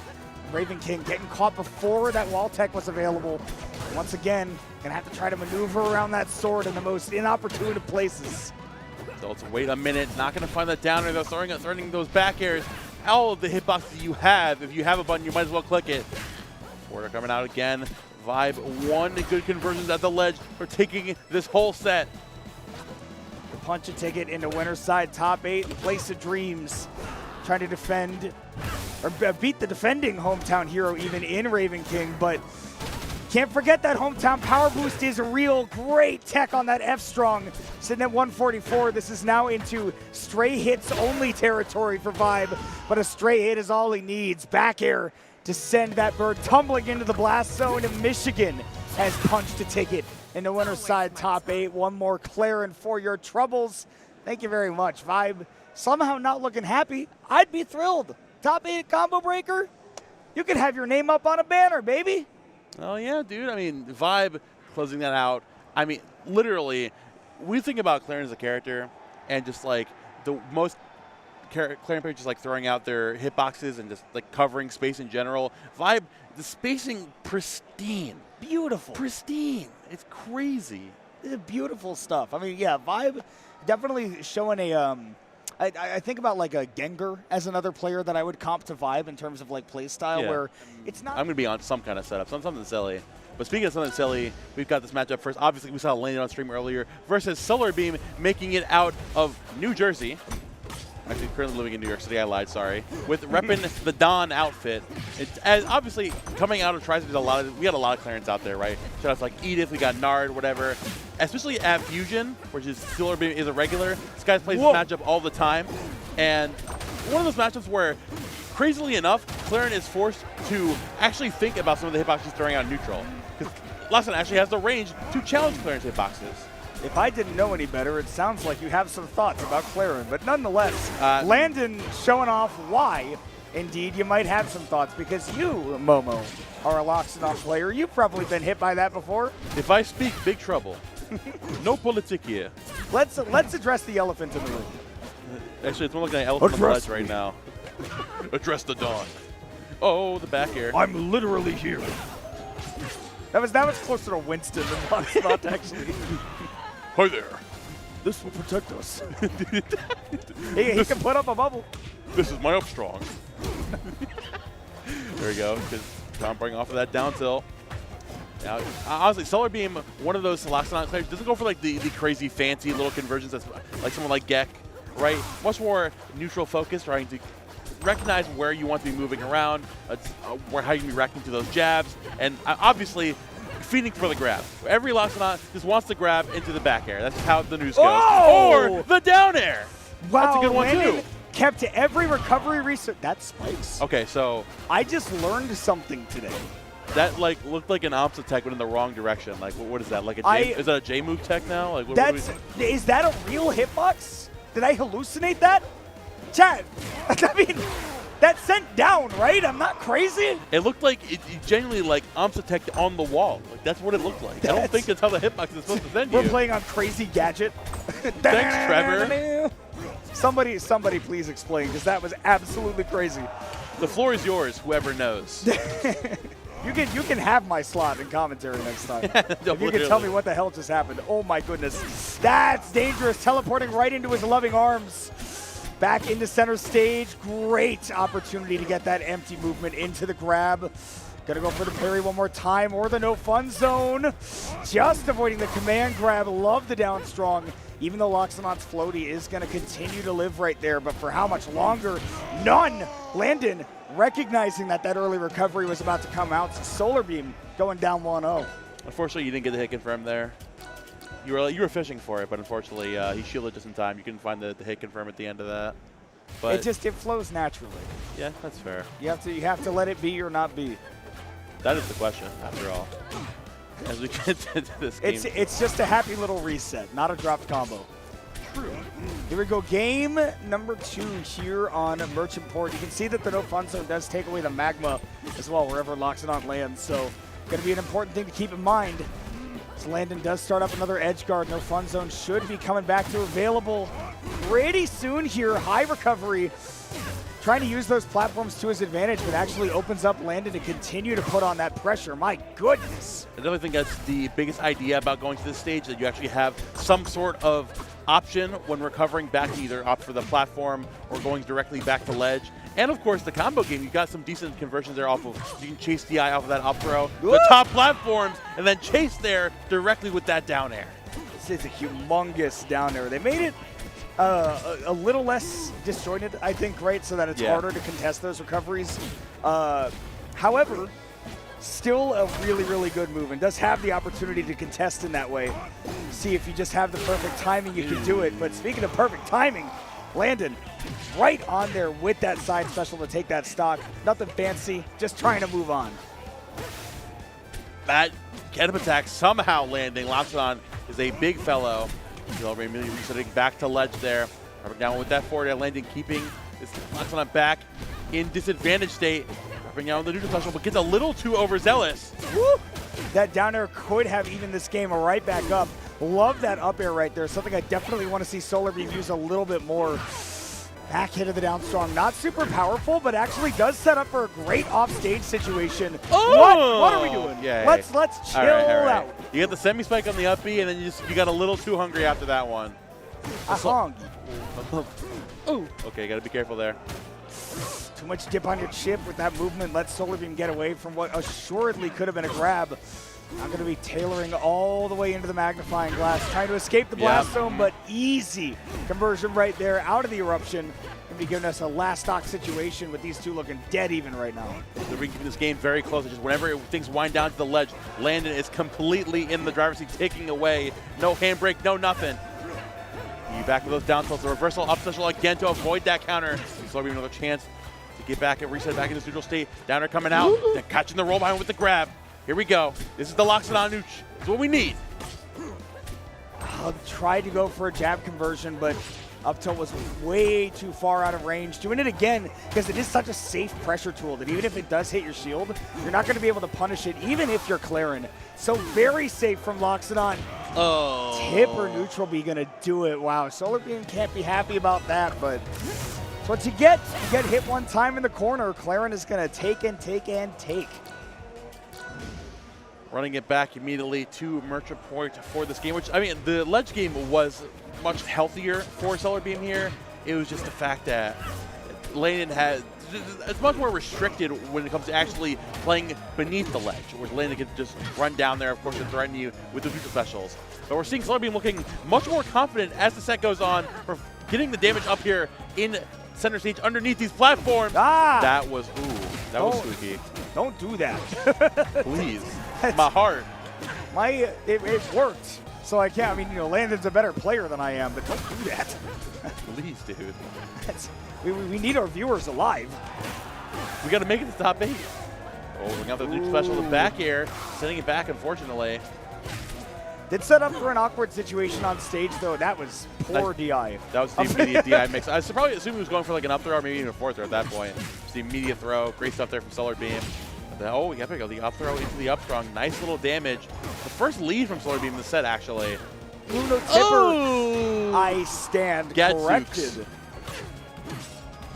Ravenking getting caught before that wall tech was available. Once again, gonna have to try to maneuver around that sword in the most inopportune of places. So let's wait a minute. Not gonna find that downer. They're throwing those back airs. All of the hitboxes you have, if you have a button, you might as well click it. Forward coming out again. Vibe 1 good conversions at the ledge for taking this whole set. Punch a ticket into winner's side, top 8, place of dreams. Trying to defend, or beat the defending hometown hero even in Ravenking, but can't forget that hometown power boost is real. Great tech on that F-Strong, sitting at 144. This is now into stray hits only territory for Vibe, but a stray hit is all he needs. Back air to send that bird tumbling into the blast zone, and Michigan has punched a ticket in the winner's side, top 8. One more Clairen for your troubles. Thank you very much. Vibe somehow not looking happy. I'd be thrilled. Top 8 combo breaker. You could have your name up on a banner, baby. Oh, yeah, dude. I mean, Vibe closing that out. I mean, literally, we think about Clairen as a character and just like the most Clairen players just like throwing out their hitboxes and just like covering space in general. Vibe, the spacing pristine. Beautiful. Pristine. It's crazy. It's beautiful stuff. I mean, yeah, Vibe definitely showing a I think about like a Gengar as another player that I would comp to Vibe in terms of like play style, where it's not. I'm going to be on some kind of setup, something silly. But speaking of something silly, we've got this matchup first. Obviously, we saw Landon on stream earlier versus SolarBeam making it out of New Jersey. Actually, currently living in New York City. I lied, sorry. With repping the Dawn outfit. It's as obviously coming out of Tri-City, we got a lot of Clarence out there, right? Shout out to like Edith, we got Nard, whatever. Especially at Fusion, which is SolarBeam is a regular. This guy plays this matchup all the time. And one of those matchups where, crazily enough, Clairen is forced to actually think about some of the hitboxes he's throwing out neutral. Because Loxodont actually has the range to challenge Clairen's hitboxes. If I didn't know any better, it sounds like you have some thoughts about Clairen. But nonetheless, Landon showing off why, indeed, you might have some thoughts. Because you, Momo, are a Loxodont player. You've probably been hit by that before. If I speak, big trouble. No politic here. Let's address the elephant in the room. Actually, it's more like an elephant on the ledge right now. Address the Dawn. Oh, the back air. I'm literally here. That was closer to Winston than Loxodont, actually. Hi there. This will protect us. he can put up a bubble. This is my up strong. There we go. Tom bring off of that down tilt. Now, honestly, SolarBeam, one of those Loxodont players, doesn't go for like the crazy fancy little conversions that's like someone like Gek. right? Much more neutral focus, trying to recognize where you want to be moving around, how you can be reacting to those jabs, and obviously feeding for the grab. Every Loxodont just wants to grab into the back air. That's how the news goes. Oh! Or the down air. Wow, that's a good one Landon too. Kept every recovery research. That spikes. Okay, so I just learned something today. that like looked like an Absa tech, but in the wrong direction. Like, what is that? Like is that a J move tech now? Like, is that a real hitbox? Did I hallucinate that? Chat. I mean, that sent down, right? I'm not crazy. It looked like it genuinely like Absa tech on the wall. Like that's what it looked like. I don't think that's how the hitbox is supposed to send you. We're playing on Crazy Gadget. Thanks, Trevor. Somebody please explain, because that was absolutely crazy. The floor is yours, whoever knows. You can have my slot in commentary next time. No, if you can tell me what the hell just happened. Oh my goodness. That's dangerous. Teleporting right into his loving arms. Back into center stage. Great opportunity to get that empty movement into the grab. Gonna go for the parry one more time, or the no fun zone. Just avoiding the command grab. Love the down strong. Even though Loxodon's floaty is gonna continue to live right there, but for how much longer? None! Landon recognizing that early recovery was about to come out. SolarBeam going down 1-0. Unfortunately, you didn't get the hit confirm there. You were fishing for it, but unfortunately, he shielded just in time. You couldn't find the hit confirm at the end of that. But it flows naturally. Yeah, that's fair. You have to let it be or not be. That is the question, after all. As we get into this game. It's just a happy little reset, not a dropped combo. True. Here we go, game number 2 here on Merchant Port. You can see that the no fun zone does take away the magma as well, wherever Loxodont lands. So, going to be an important thing to keep in mind. As Landon does start up another edge guard, no fun zone should be coming back to available pretty soon here. High recovery. Trying to use those platforms to his advantage, but actually opens up Landon to continue to put on that pressure. My goodness. I definitely think that's the biggest idea about going to this stage, that you actually have some sort of option when recovering back to either opt for the platform or going directly back to ledge. And of course, the combo game, you've got some decent conversions there off of, you can chase DI off of that up throw, the top platforms, and then chase there directly with that down air. This is a humongous down air. They made it a little less disjointed, I think, right? So that it's harder to contest those recoveries. However, still a really, really good move, and does have the opportunity to contest in that way. See, if you just have the perfect timing, you can do it. But speaking of perfect timing, Landon right on there with that side special to take that stock. Nothing fancy, just trying to move on. That get-up attack somehow landing. Loxodont is a big fellow. Immediately resetting back to ledge there. Rubbing down with that forward air, Landon keeping this Loxodont back in disadvantage state. Rubbing down with the neutral special, but gets a little too overzealous. Woo! That down air could have even this game right back up. Love that up air right there. Something I definitely want to see SolarBeam use a little bit more. Back hit of the down strong. Not super powerful, but actually does set up for a great offstage situation. Oh! What are we doing? Yeah, let's chill out. You get the semi spike on the up B, and then you got a little too hungry after that one. Ooh. Okay, got to be careful there. Too much dip on your chip with that movement. Let SolarBeam get away from what assuredly could have been a grab. I'm going to be tailoring all the way into the magnifying glass, trying to escape the blast zone, but easy conversion right there out of the eruption. Going to be giving us a last stock situation with these two looking dead even right now. They're keeping this game very close. Just whenever things wind down to the ledge, Landon is completely in the driver's seat, taking away. No handbrake, no nothing. You back with those down tilts. The reversal up special again to avoid that counter. SolarBeam another chance to get back and reset back into neutral state. Downer coming out, then catching the roll behind with the grab. Here we go. This is the Loxodont nooch. It's what we need. Tried to go for a jab conversion, but up tilt was way too far out of range. Doing it again because it is such a safe pressure tool that even if it does hit your shield, you're not going to be able to punish it, even if you're Clairen. So very safe from Loxodont. Oh. Tip or neutral B going to do it. Wow, SolarBeam can't be happy about that, but it's what you get. You get hit one time in the corner. Clairen is going to take and take and take. Running it back immediately to Merchant Point for this game, which, I mean, the ledge game was much healthier for SolarBeam here. It was just the fact that Landon has, it's much more restricted when it comes to actually playing beneath the ledge, where Landon can just run down there, of course, and threaten you with the neutral specials. But we're seeing SolarBeam looking much more confident as the set goes on, getting the damage up here in center stage underneath these platforms. Ah! That was, that was spooky. Don't do that. Please. My heart. It worked. So I can't, I mean, you know, Landon's a better player than I am, but don't do that. Please, dude. We need our viewers alive. We got to make it to top 8. Oh, we got the new special in the back air, sending it back, unfortunately. Did set up for an awkward situation on stage, though. That was poor DI. That was the immediate DI mix. I was probably assuming he was going for like an up throw or maybe even a forward throw at that point. Just the immediate throw. Great stuff there from SolarBeam. Oh, we got to go the up throw into the up strong. Nice little damage. The first lead from SolarBeam in the set, actually. Bruno Tipper. Oh! I stand Gadzooks. corrected.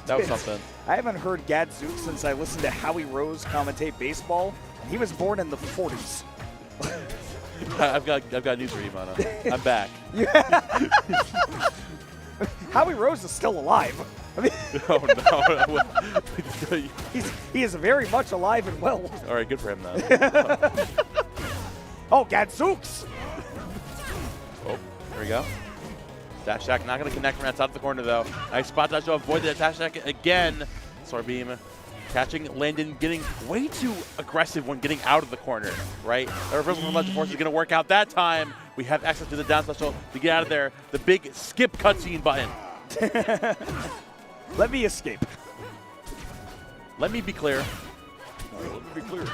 That was something. I haven't heard Gadzooks since I listened to Howie Rose commentate baseball. He was born in the 40s. I've got news for you, Mono. I'm back. Howie Rose is still alive. I mean, oh no! he is very much alive and well. All right, good for him then. Oh, Gadzooks! Oh, there we go. Dash attack not going to connect from outside of the corner though. Nice spot dodge to avoid the dash attack again. SolarBeam catching Landon, getting way too aggressive when getting out of the corner, right? The reversal from Legend Force is going to work out that time. We have access to the down special to get out of there. The big skip cutscene button. Let me escape. Let me be clear. Let me be clear.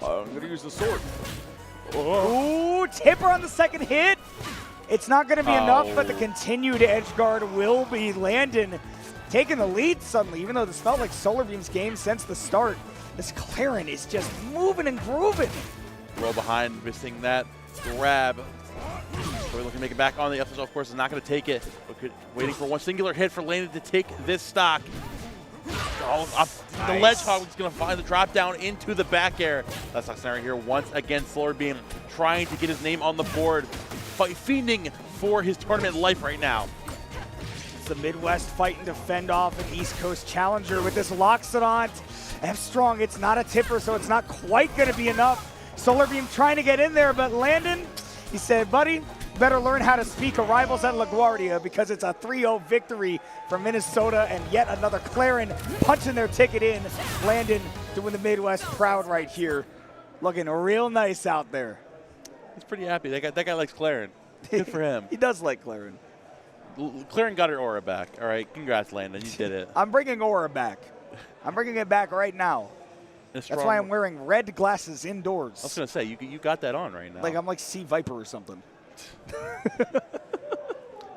I'm going to use the sword. Ooh, Tipper on the second hit. It's not going to be enough, but the continued edge guard will be Landon taking the lead suddenly, even though this felt like SolarBeam's game since the start. This Clairen is just moving and grooving. Roll behind, missing that grab. So we're looking to make it back on. The Absa, of course, is not going to take it. Waiting for one singular hit for Landon to take this stock. The Ledgehog is going to find the drop down into the back air. That's not scenario here once again. SolarBeam trying to get his name on the board, fiending for his tournament life right now. It's the Midwest fighting to fend off an East Coast challenger with this Loxodont. F-Strong, it's not a tipper, so it's not quite going to be enough. SolarBeam trying to get in there, but Landon, he said, buddy, better learn how to speak arrivals at LaGuardia because it's a 3-0 victory from Minnesota and yet another Clairen punching their ticket in. Landon doing the Midwest proud right here. Looking real nice out there. He's pretty happy. That guy likes Clairen. Good for him. He does like Clairen. Clairen got her aura back. All right, congrats, Landon. You did it. I'm bringing aura back. I'm bringing it back right now. That's why I'm wearing red glasses indoors. I was going to say, you got that on right now. Like I'm like Sea Viper or something.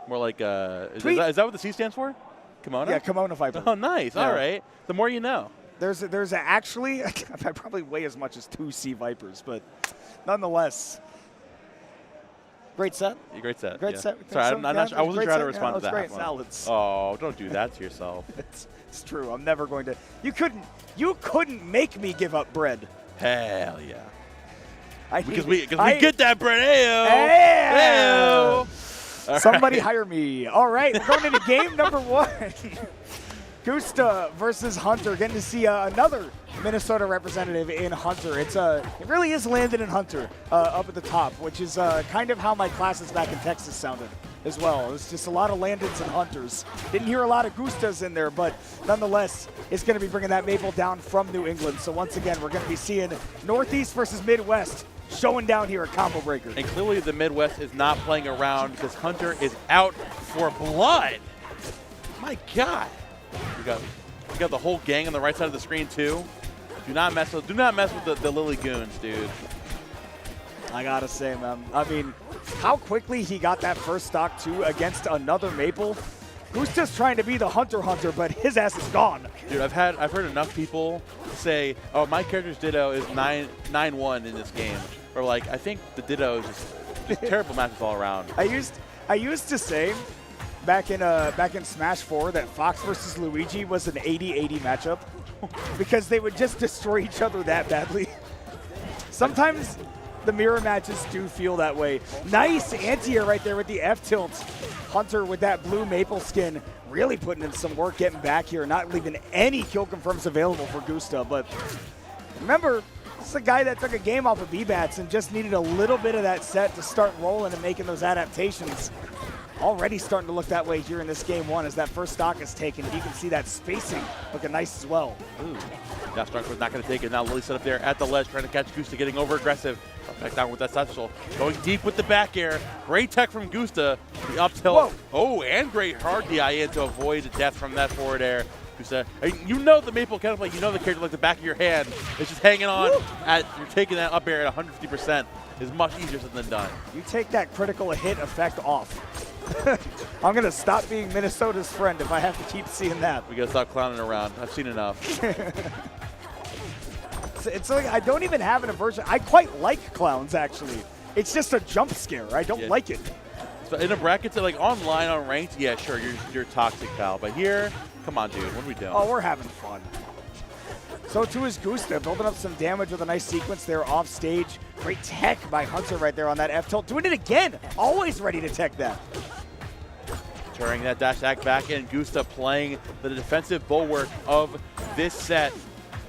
More like, is that what the C stands for? Comona? Yeah, Comona Viper. Oh, nice. Yeah. All right. The more you know. There's actually, I probably weigh as much as 2 Sea Vipers, but nonetheless. Great set. Great set. Great set. Sorry, I wasn't sure how to respond to that. Great salads. Oh, don't do that to yourself. It's true. I'm never going to. You couldn't make me give up bread. Hell yeah. Because we get that bread. Ayo. Ayo. Somebody hire me. All right, we're going into game number 1. Gusta versus Hunter. Getting to see another Minnesota representative in Hunter. It really is Landon and Hunter up at the top, which is kind of how my classes back in Texas sounded as well. It's just a lot of Landons and Hunters. Didn't hear a lot of Gustas in there, but nonetheless, it's going to be bringing that Maypul down from New England. So once again, we're going to be seeing Northeast versus Midwest showing down here at Combo Breaker. And clearly the Midwest is not playing around because Hunter is out for blood. My God. We got the whole gang on the right side of the screen too. Do not mess with the Lily Goons, dude. I gotta say, man. I mean, how quickly he got that first stock too against another Maypul. Gusta's trying to be the Hunter, but his ass is gone. Dude, I've heard enough people say, "Oh, my character's Ditto is 9-1 in this game," or like, I think the Ditto is just terrible matches all around. I used to say back in Smash 4 that Fox versus Luigi was an 80-80 matchup because they would just destroy each other that badly. Sometimes the mirror matches do feel that way. Nice anti-air right there with the F-tilt. Hunter with that blue Maypul skin really putting in some work getting back here, not leaving any kill confirms available for Gusta. But remember, this is a guy that took a game off of Bbatts and just needed a little bit of that set to start rolling and making those adaptations. Already starting to look that way here in this game one as that first stock is taken. You can see that spacing looking nice as well. Ooh. Now Strunk was not going to take it. Now Lily set up there at the ledge trying to catch Gusta, getting over aggressive. Back down with that satchel. Going deep with the back air. Great tech from Gusta. The up tilt. Oh, and great hard DI in to avoid death from that forward air. Gusta, you know the Maypul counterplay, you know the character like the back of your hand. It's just hanging on. You're taking that up air at 150%. Is much easier said than done. You take that critical hit effect off. I'm going to stop being Minnesota's friend if I have to keep seeing that. We got to stop clowning around. I've seen enough. It's like I don't even have an aversion. I quite like clowns, actually. It's just a jump scare. I don't like it. So in a bracket, so like online on ranked, yeah, sure, you're toxic, pal. But here, come on, dude, what are we doing? Oh, we're having fun. So too is Gusta, building up some damage with a nice sequence there off stage. Great tech by Hunter right there on that F tilt. Doing it again. Always ready to tech that. Turning that dash attack back in. Gusta playing the defensive bulwark of this set.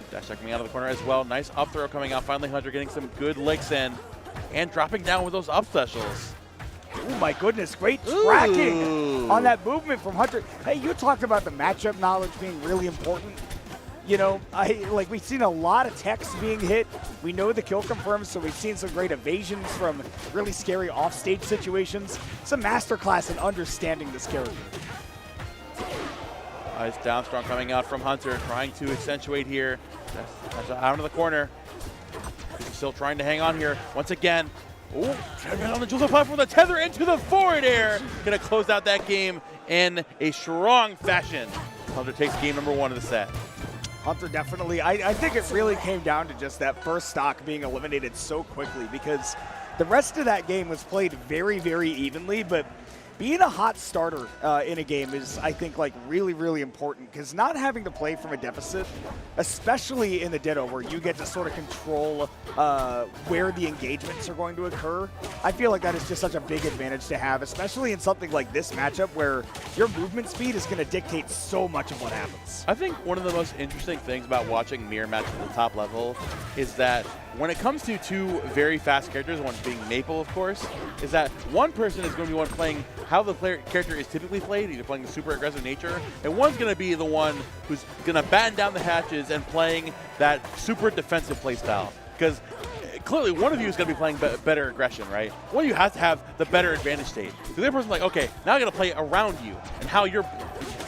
Dash attack coming out of the corner as well. Nice up throw coming out. Finally, Hunter getting some good licks in. And dropping down with those up specials. Oh my goodness, great tracking on that movement from Hunter. Hey, you talked about the matchup knowledge being really important. You know, we've seen a lot of techs being hit. We know the kill confirms, so we've seen some great evasions from really scary offstage situations. It's a masterclass in understanding this character. Nice down strong coming out from Hunter, trying to accentuate here. That's out of the corner. Still trying to hang on here. Once again, on the Jules platform, the tether into the forward air. Gonna close out that game in a strong fashion. Hunter takes game number 1 of the set. Hunter definitely, I think it really came down to just that first stock being eliminated so quickly because the rest of that game was played very, very evenly, but being a hot starter in a game is, I think, like really, really important because not having to play from a deficit, especially in the Ditto where you get to sort of control where the engagements are going to occur, I feel like that is just such a big advantage to have, especially in something like this matchup where your movement speed is going to dictate so much of what happens. I think one of the most interesting things about watching mirror matches at the top level is that when it comes to two very fast characters, one being Maypul, of course, is that one person is going to be one playing how the character is typically played, either playing the super aggressive nature, and one's going to be the one who's going to batten down the hatches and playing that super defensive play style. Because clearly one of you is going to be playing better aggression, right? One of you has to have the better advantage state. The other person's like, okay, now I'm going to play around you and how you're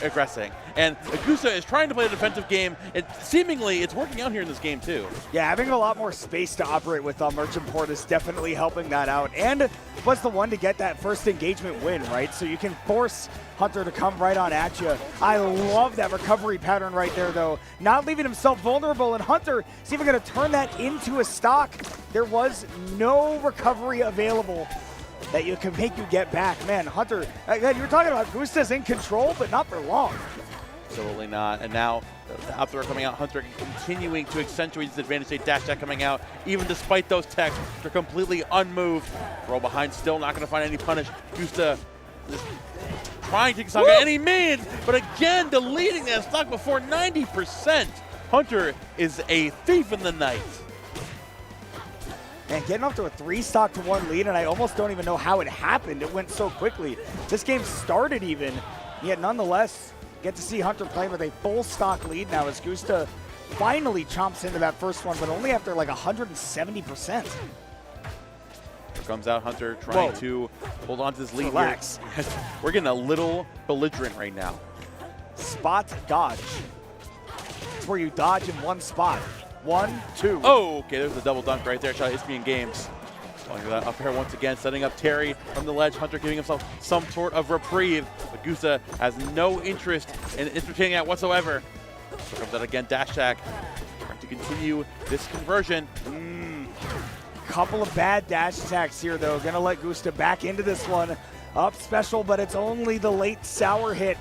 aggressing. And Gusta is trying to play a defensive game, and seemingly it's working out here in this game too. Yeah, having a lot more space to operate with on Merchant Port is definitely helping that out. And was the one to get that first engagement win, right? So you can force Hunter to come right on at you. I love that recovery pattern right there, though. Not leaving himself vulnerable, and Hunter is even going to turn that into a stock. There was no recovery available that you can make you get back. Man, Hunter, again, you were talking about Gusta's in control, but not for long. Absolutely not. And now the up throw coming out, Hunter continuing to accentuate his advantage state, dash attack coming out, even despite those techs, they're completely unmoved. Throw behind, still not going to find any punish. Gusta is trying to take stock at any means, but again, deleting that stock before 90%. Hunter is a thief in the night. Man, getting up to a 3-stock to 1 lead, and I almost don't even know how it happened. It went so quickly. This game started even, yet nonetheless, get to see Hunter play with a full stock lead now as Gusta finally chomps into that first one, but only after like 170%. Here comes out Hunter trying to hold on to this lead. Relax. Here. We're getting a little belligerent right now. Spot dodge. It's where you dodge in one spot. 1, 2. Oh, okay, there's the double dunk right there. Shot Ismian Games. Going to that up air once again, setting up Terry from the ledge. Hunter giving himself some sort of reprieve. But Gusta has no interest in entertaining that whatsoever. So comes out again, dash attack. Trying to continue this conversion. Couple of bad dash attacks here, though. Gonna let Gusta back into this one. Up special, but it's only the late sour hit.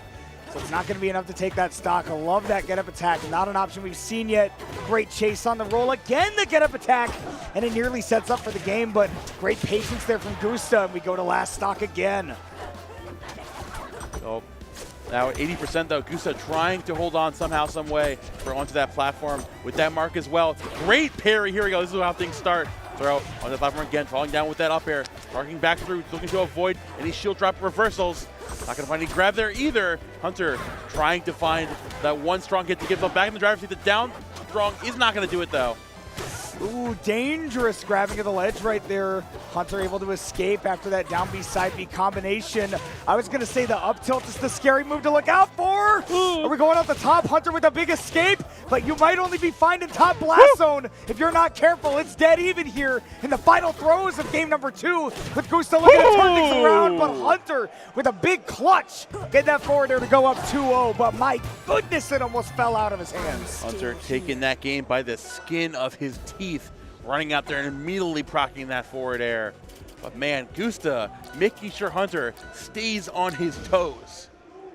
So it's not going to be enough to take that stock. I love that get-up attack. Not an option we've seen yet. Great chase on the roll. Again, the get-up attack. And it nearly sets up for the game, but great patience there from Gusta. And we go to last stock again. So now 80% though. Gusta trying to hold on somehow, some way for onto that platform with that mark as well. Great parry. Here we go. This is how things start. Throw on the platform again, falling down with that up air. Arcing back through, looking to avoid any shield drop reversals. Not going to find any grab there either. Hunter trying to find that one strong hit to give them back in the driver's seat. The down strong is not going to do it though. Ooh, dangerous grabbing of the ledge right there. Hunter able to escape after that down B, side B combination. I was going to say the up tilt is the scary move to look out for. Are we going out the top? Hunter with a big escape, but you might only be finding top blast zone if you're not careful. It's dead even here in the final throws of game number 2 with Gusta looking to turn things around, but Hunter with a big clutch. Get that forward there to go up 2-0, but my goodness, it almost fell out of his hands. Hunter taking that game by the skin of his teeth. Running out there and immediately proccing that forward air. But man, Gusta making sure Hunter stays on his toes.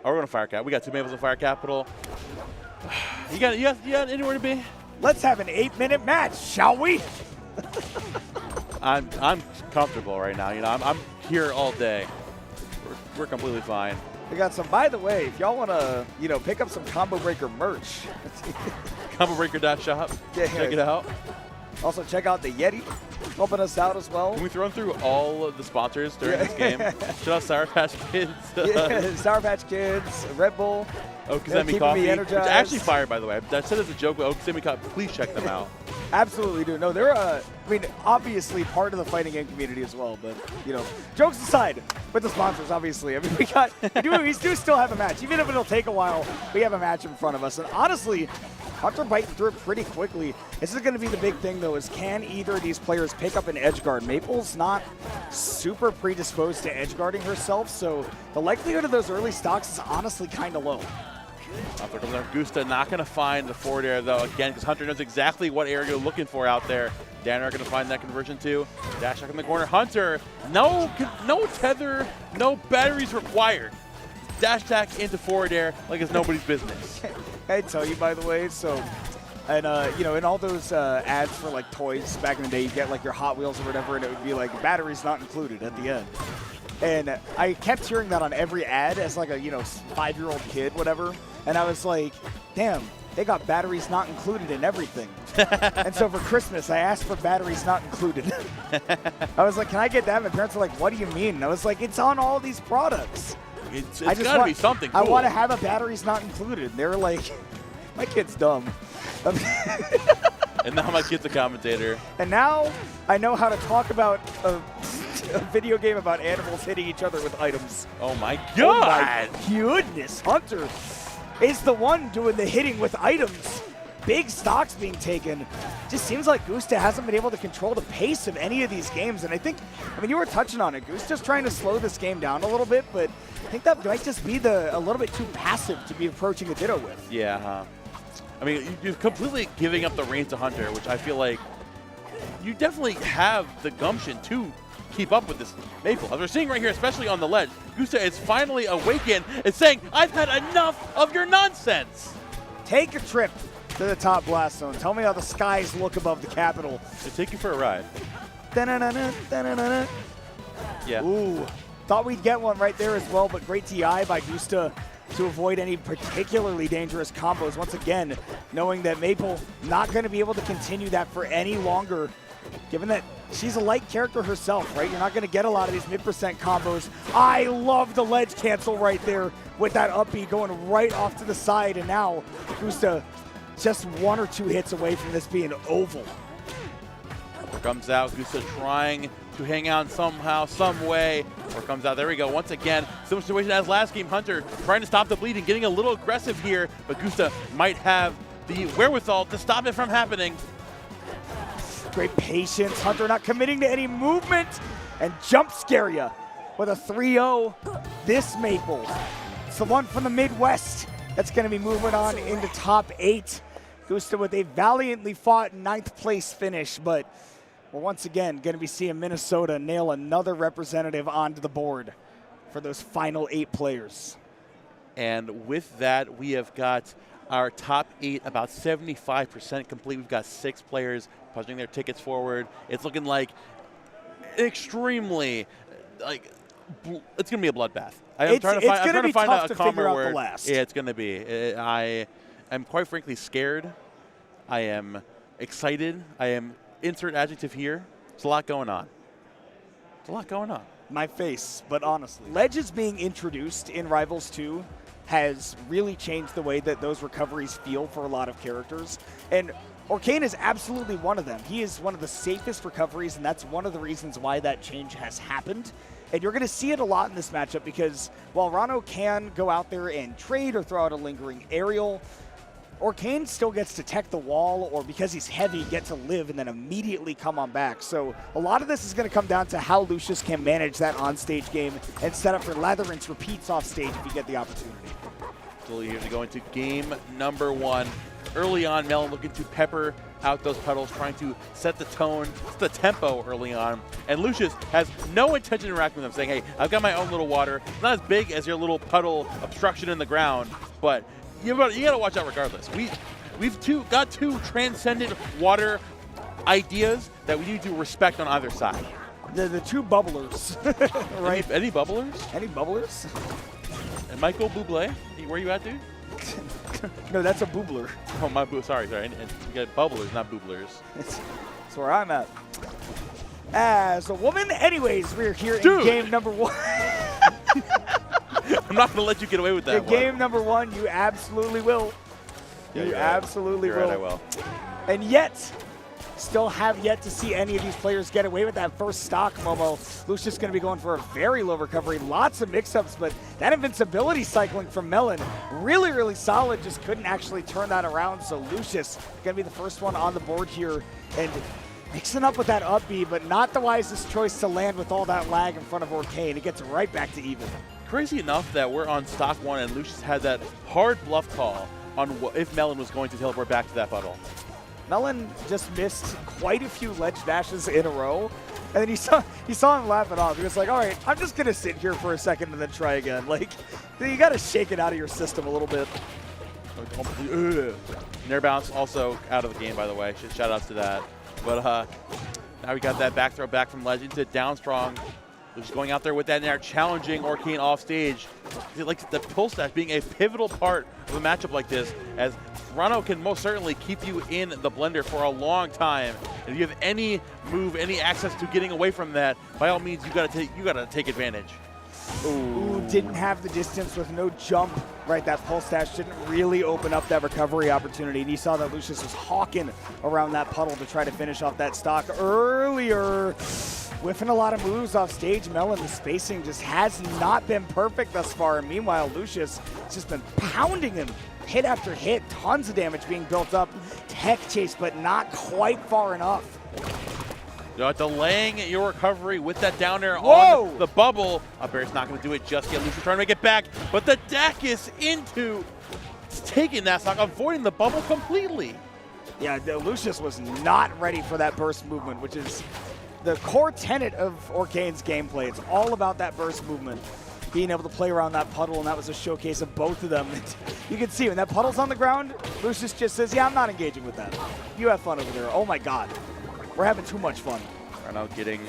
Oh, we're going to Fire Cap. We got 2 Maples in Fire Capital. You got anywhere to be? Let's have an 8-minute match, shall we? I'm comfortable right now. You know, I'm here all day. We're completely fine. We got some, by the way, if y'all want to, pick up some Combo Breaker merch. ComboBreaker.shop. Yeah, check it out. Also, check out the Yeti, helping us out as well. Can we throw through all of the sponsors during this game? Shout out Sour Patch Kids. Yeah, Sour Patch Kids, Red Bull. Okazemi Coffee, which is actually fire, by the way. I said as a joke, but Okazemi Coffee, please check them out. Absolutely do. No, they're, obviously part of the fighting game community as well, but, jokes aside, with the sponsors, obviously. I mean, we do still have a match. Even if it'll take a while, we have a match in front of us. And honestly, Hunter biting through it pretty quickly. This is going to be the big thing, though, is can either of these players pick up an edge guard? Maypul's not super predisposed to edge guarding herself, so the likelihood of those early stocks is honestly kind of low. Up there comes there. Gusta not going to find the forward air, though, again, because Hunter knows exactly what area you're looking for out there. Danner going to find that conversion, too. Dash back in the corner. Hunter, no tether, no batteries required. Dash attack into forward air like it's nobody's business. I tell you, by the way, so, and, in all those ads for, like, toys back in the day, you get, like, your Hot Wheels or whatever, and it would be, like, batteries not included at the end. And I kept hearing that on every ad as, like, a, 5-year-old kid, whatever. And I was like, damn, they got batteries not included in everything. And so for Christmas, I asked for batteries not included. I was like, can I get that? My parents were like, what do you mean? And I was like, it's on all these products. It's got to be something cool. I want to have a batteries not included. And they were like, my kid's dumb. And now my kid's a commentator. And now I know how to talk about a video game about animals hitting each other with items. Oh my god! Oh my goodness, Hunter is the one doing the hitting with items. Big stocks being taken. Just seems like Gusta hasn't been able to control the pace of any of these games. And I think, you were touching on it. Gusta's trying to slow this game down a little bit, but I think that might just be a little bit too passive to be approaching a Ditto with. Yeah, you're completely giving up the reins to Hunter, which I feel like you definitely have the gumption to keep up with this Maypul. As we're seeing right here, especially on the ledge, Gusta is finally awakened and saying, I've had enough of your nonsense. Take a trip to the top blast zone. Tell me how the skies look above the capital. They take you for a ride. Yeah. Ooh, thought we'd get one right there as well, but great TI by Gusta to avoid any particularly dangerous combos. Once again, knowing that Maypul not going to be able to continue that for any longer, given that she's a light character herself, right? You're not going to get a lot of these mid-percent combos. I love the ledge cancel right there with that up B going right off to the side, and now Gusta just 1 or 2 hits away from this being oval. Here comes out, Gusta trying to hang on somehow, some way. Here comes out, there we go, once again. Similar situation as last game, Hunter trying to stop the bleed and getting a little aggressive here, but Gusta might have the wherewithal to stop it from happening. Great patience, Hunter not committing to any movement, and jump scare ya with a 3-0. This Maypul, it's the one from the Midwest that's going to be moving on into top 8. Gusta with a valiantly fought 9th place finish, but we're once again going to be seeing Minnesota nail another representative onto the board for those final 8 players. And with that, we have got our top 8 about 75% complete. We've got 6 players punching their tickets forward. It's looking like extremely, it's going to be a bloodbath. I'm trying to find a calmer word. Yeah, it's going to be. I am quite frankly scared. I am excited. I am insert adjective here. There's a lot going on. There's a lot going on. My face, but honestly. Ledges being introduced in Rivals 2 has really changed the way that those recoveries feel for a lot of characters. And Orcane is absolutely one of them. He is one of the safest recoveries, and that's one of the reasons why that change has happened. And you're going to see it a lot in this matchup because while Ranno can go out there and trade or throw out a lingering aerial, Orcane still gets to tech the wall, or because he's heavy, get to live and then immediately come on back. So a lot of this is going to come down to how Lucius can manage that on-stage game and set up for lather rinse repeats off stage if you get the opportunity. So here to go into game number 1. Early on, Melon looking to pepper out those puddles, trying to set the tone, set the tempo early on. And Lucius has no intention of interacting with them, saying, hey, I've got my own little water. It's not as big as your little puddle obstruction in the ground, but you got to watch out regardless. We've got two transcendent water ideas that we need to respect on either side. The two bubblers, right? Any bubblers? Any bubblers? And Michael Bublé, where you at, dude? No, that's a boobler. Oh, my sorry. And you got bubblers, not booblers. That's where I'm at. As a woman, anyways, we're here Dude. in game number 1. I'm not going to let you get away with that In game number 1, you absolutely will. Yeah, you absolutely will. Right, I will. And yet, still have yet to see any of these players get away with that first stock, Momo. Lucius going to be going for a very low recovery. Lots of mix-ups, but that invincibility cycling from Melon, really, really solid. Just couldn't actually turn that around. So Lucius going to be the first one on the board here. And mixing up with that up B, but not the wisest choice to land with all that lag in front of Orcane. It gets right back to even. Crazy enough that we're on stock 1 and Lucius had that hard bluff call on if Melon was going to teleport back to that puddle. Melon just missed quite a few ledge dashes in a row, and then you saw him laugh it off. He was like, all right, I'm just going to sit here for a second and then try again. Like, you got to shake it out of your system a little bit. Nair bounce also out of the game, by the way. Shout outs to that. But now we got that back throw back from ledge into down strong. Lucius going out there with that Nair, challenging Orcane off stage. Like the pull stash being a pivotal part of a matchup like this, as Ranno can most certainly keep you in the blender for a long time. And if you have any move, any access to getting away from that, by all means, you gotta take advantage. Ooh, didn't have the distance with no jump. Right, that pulse dash didn't really open up that recovery opportunity. And you saw that Lucius was hawking around that puddle to try to finish off that stock earlier. Whiffing a lot of moves off stage. Melon, the spacing just has not been perfect thus far. And meanwhile, Lucius has just been pounding him hit after hit. Tons of damage being built up. Tech chase, but not quite far enough. Delaying your recovery with that down air Whoa. on the bubble. Bear's not going to do it just yet. Lucius trying to make it back, but the deck is taking that stock, avoiding the bubble completely. Yeah, Lucius was not ready for that burst movement, which is the core tenet of Orcane's gameplay. It's all about that burst movement, being able to play around that puddle, and that was a showcase of both of them. You can see when that puddle's on the ground, Lucius just says, yeah, I'm not engaging with that. You have fun over there. Oh my God. We're having too much fun. Ranno getting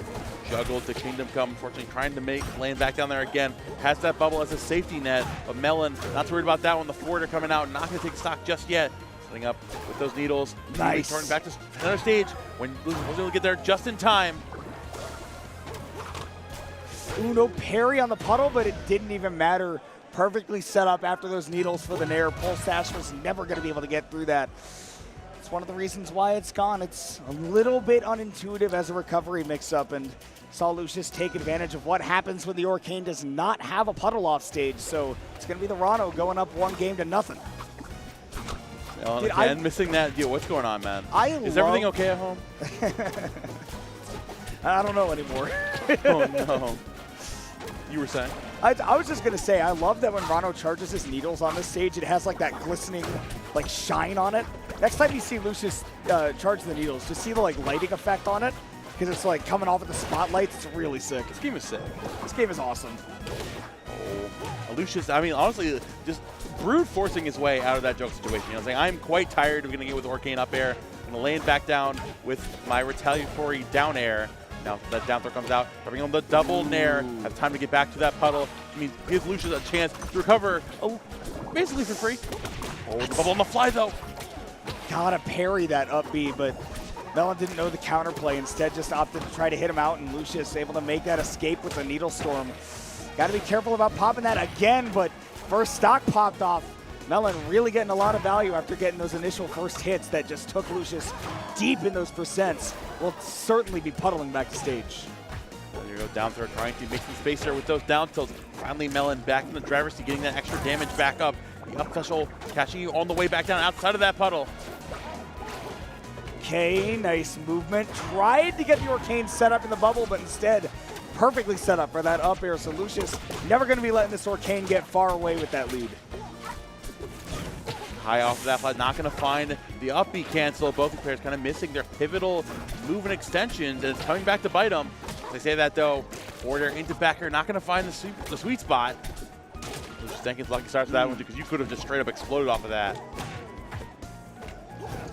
juggled to Kingdom Come, unfortunately trying to land back down there again. Has that bubble as a safety net, but Melon not too worried about that one. The forwarder coming out, not going to take stock just yet. Setting up with those needles. Nice. Turning back to another stage when Lucius was able to get there just in time. Ooh, no parry on the puddle, but it didn't even matter. Perfectly set up after those needles for the Nair. Pulse Dash was never going to be able to get through that. It's one of the reasons why it's gone. It's a little bit unintuitive as a recovery mix-up, and saw Lucius take advantage of what happens when the Orcane does not have a puddle off stage. So it's going to be the Ranno going up 1-0. Dude, again, missing that deal. What's going on, man? Is everything okay at home? I don't know anymore. Oh, no. You were saying? I was just going to say, I love that when Ranno charges his needles on this stage, it has like that glistening like shine on it. Next time you see Lucius charge the needles, just see the like lighting effect on it, because it's like coming off of the spotlights. It's really sick. This game is sick. This game is awesome. Oh, Lucius, I mean, honestly, just brute forcing his way out of that joke situation. You know, saying, I'm quite tired of getting it with Orcane up air. I'm going to lay it back down with my retaliatory down air. Now that down throw comes out, bring on the double Nair, have time to get back to that puddle. I mean, gives Lucius a chance to recover basically for free. Oh, the bubble on the fly though. Gotta parry that up B, but Melon didn't know the counterplay, instead just opted to try to hit him out, and Lucius able to make that escape with the Needle Storm. Got to be careful about popping that again, but first stock popped off. Melon really getting a lot of value after getting those initial first hits that just took Lucius deep in those percents. Will certainly be puddling back to stage. There you go, down throw, trying to make some space there with those down tilts. Finally, Melon back in the driver's seat, getting that extra damage back up. The up special catching you on the way back down outside of that puddle. Okay, nice movement. Tried to get the Orcane set up in the bubble, but instead perfectly set up for that up air. So Lucius never going to be letting this Orcane get far away with that lead. High off of that flat, not going to find the up B cancel. Both the players kind of missing their pivotal move and extensions, and it's coming back to bite them. They say that though, order into backer, not going to find the sweet spot. Lucius Jenkins lucky start to that one because you could have just straight up exploded off of that.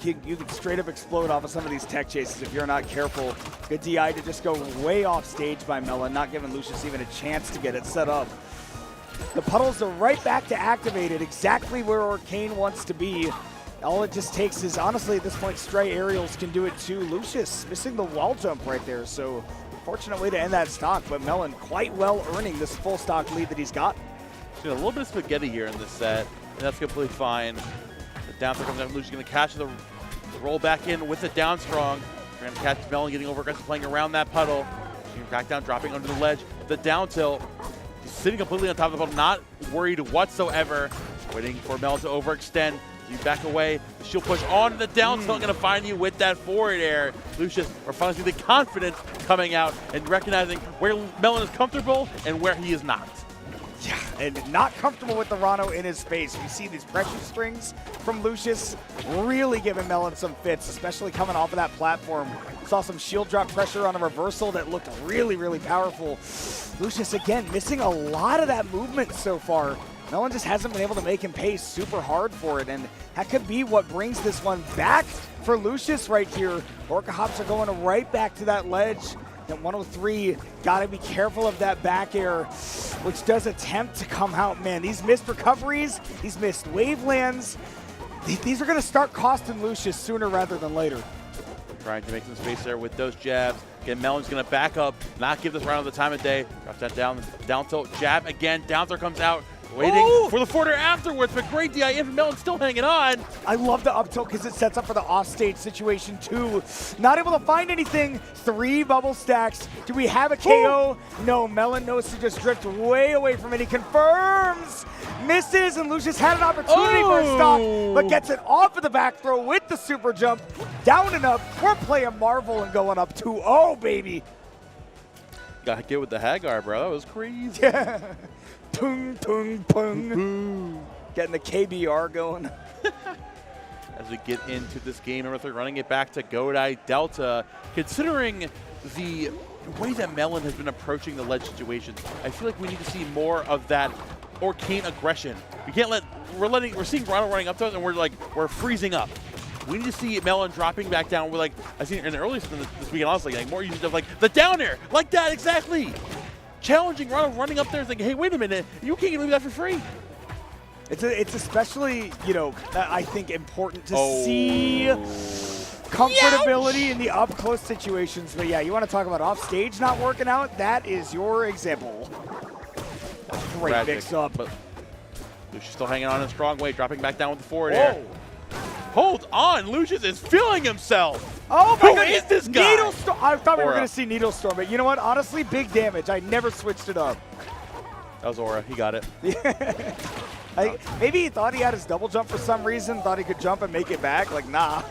You could straight up explode off of some of these tech chases if you're not careful. Good DI to just go way off stage by Melon, not giving Lucius even a chance to get it set up. The puddles are right back to activated, exactly where Orcane wants to be. All it just takes is, honestly, at this point, stray aerials can do it too. Lucius missing the wall jump right there, so fortunate way to end that stock, but Melon quite well earning this full stock lead that he's got. A little bit of spaghetti here in this set, and that's completely fine. The down throw comes out, Lucius going to catch the roll back in with the down strong. We're going to catch Melon getting over aggressive, playing around that puddle. Back down, dropping under the ledge. The down tilt, sitting completely on top of the puddle, not worried whatsoever. Waiting for Melon to overextend. You back away. The shield push on the down tilt, going to find you with that forward air. Lucius, we're finally seeing the confidence coming out and recognizing where Melon is comfortable and where he is not. Yeah, and not comfortable with the Ranno in his space. We see these pressure strings from Lucius really giving Melon some fits, especially coming off of that platform. Saw some shield drop pressure on a reversal that looked really, really powerful. Lucius, again, missing a lot of that movement so far. Melon just hasn't been able to make him pay super hard for it, and that could be what brings this one back for Lucius right here. Orca hops are going right back to that ledge. At 103, gotta be careful of that back air, which does attempt to come out. Man, these missed recoveries, these missed wavelands, these are gonna start costing Lucius sooner rather than later. Trying to make some space there with those jabs. Again, Melon's gonna back up, not give this round the time of day. Drops that down tilt, jab again, down throw comes out. Waiting for the forward air afterwards, but great DI in from Melon, still hanging on. I love the up tilt because it sets up for the offstage situation too. Not able to find anything. 3 bubble stacks. Do we have a KO? No, Melon knows to just drift way away from it. He confirms. Misses, and Lucius had an opportunity for a stock, but gets it off of the back throw with the super jump. Down and up. We're playing Marvel and going up 2-0, baby. Gotta get with the Hagar, bro. That was crazy. Yeah. Tung, tung, pung. Getting the KBR going. As we get into this game, number 3, running it back to Godai Delta. Considering the way that Melon has been approaching the ledge situations, I feel like we need to see more of that Orcane aggression. We can't let, we're seeing Ranno running up to us and we're freezing up. We need to see Melon dropping back down. We're like, I've seen it in the earliest this weekend, honestly, like more usage of like the down air, like that, exactly. Challenging Ranno, running up there thinking, hey, wait a minute, you can't leave that for free. It's especially, you know, I think important to see comfortability in the up-close situations. But yeah, you want to talk about off-stage not working out? That is your example. Great mix-up. But Lucius still hanging on in a strong way, dropping back down with the forward air. Hold on, Lucius is feeling himself. Oh my God! Who is this guy? Needle Storm. I thought we were going to see Needle Storm, but you know what? Honestly, big damage. I never switched it up. That was Aura. He got it. Maybe he thought he had his double jump for some reason, thought he could jump and make it back. Like, nah.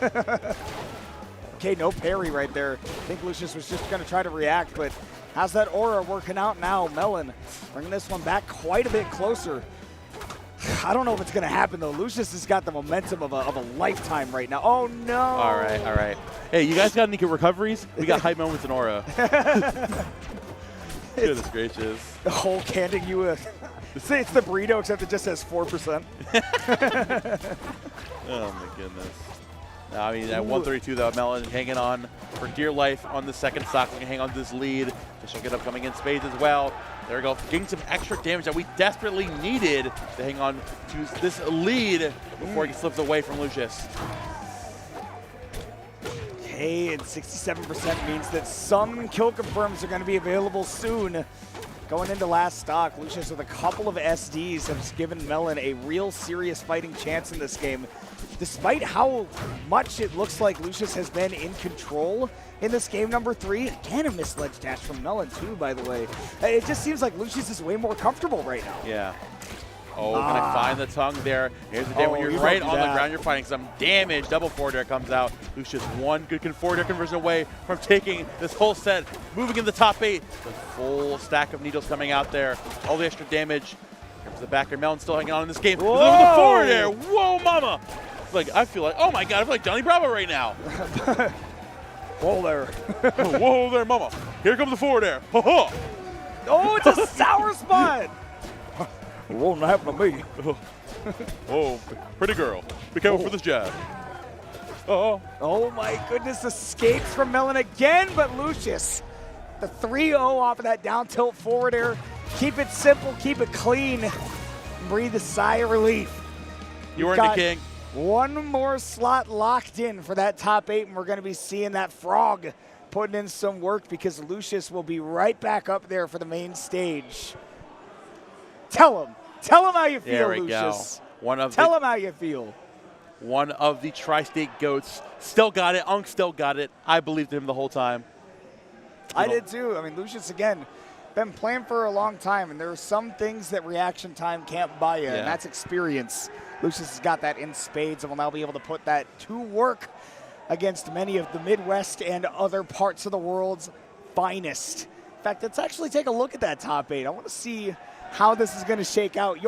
Okay, no parry right there. I think Lucius was just going to try to react, but how's that Aura working out now? Melon bringing this one back quite a bit closer. I don't know if it's going to happen, though. Lucius has got the momentum of a lifetime right now. Oh, no. All right. Hey, you guys got any good recoveries? We got hype moments in Aura. Goodness gracious. The whole handing you a... It's the burrito, except it just says 4%. Oh, my goodness. No, I mean, at 132, though, Melon hanging on for dear life on the second stock. We can hang on to this lead. She'll get up coming in spades as well. There we go, getting some extra damage that we desperately needed to hang on to this lead before he slips away from Lucius. Hey, and 67% means that some kill confirms are going to be available soon. Going into last stock, Lucius with a couple of SDs has given Melon a real serious fighting chance in this game. Despite how much it looks like Lucius has been in control in this game number 3. Again, a missed ledge dash from Melon too, by the way. It just seems like Lucius is way more comfortable right now. Yeah. Oh, gonna find the tongue there. Here's the day when you're right on the ground, you're fighting some damage. Double forward air comes out. Lucius one good forward air conversion away from taking this whole set, moving in the top 8. The full stack of needles coming out there. All the extra damage. Here's the backer. Melon still hanging on in this game. Look at the forward air. Whoa, mama. Like, I feel like, oh my God, I feel like Johnny Bravo right now. Whoa there. Whoa there, mama. Here comes the forward air. Oh, it's a sour spot. It won't happen to me. Oh, pretty girl. Be careful for this jab. Oh my goodness, escapes from Melon again, but Lucius, the 3-0 off of that down tilt forward air. Keep it simple, keep it clean, breathe a sigh of relief. You earned it, King. One more slot locked in for that top 8, and we're going to be seeing that frog putting in some work because Lucius will be right back up there for the main stage. Tell him how you feel, Lucius. Tell him how you feel. One of the tri-state goats still got it. Unk still got it. I believed in him the whole time. I did too. I mean, Lucius, again, been playing for a long time, and there are some things that reaction time can't buy you, and that's experience. Lucius has got that in spades and will now be able to put that to work against many of the Midwest and other parts of the world's finest. In fact, let's actually take a look at that top 8. I want to see how this is going to shake out.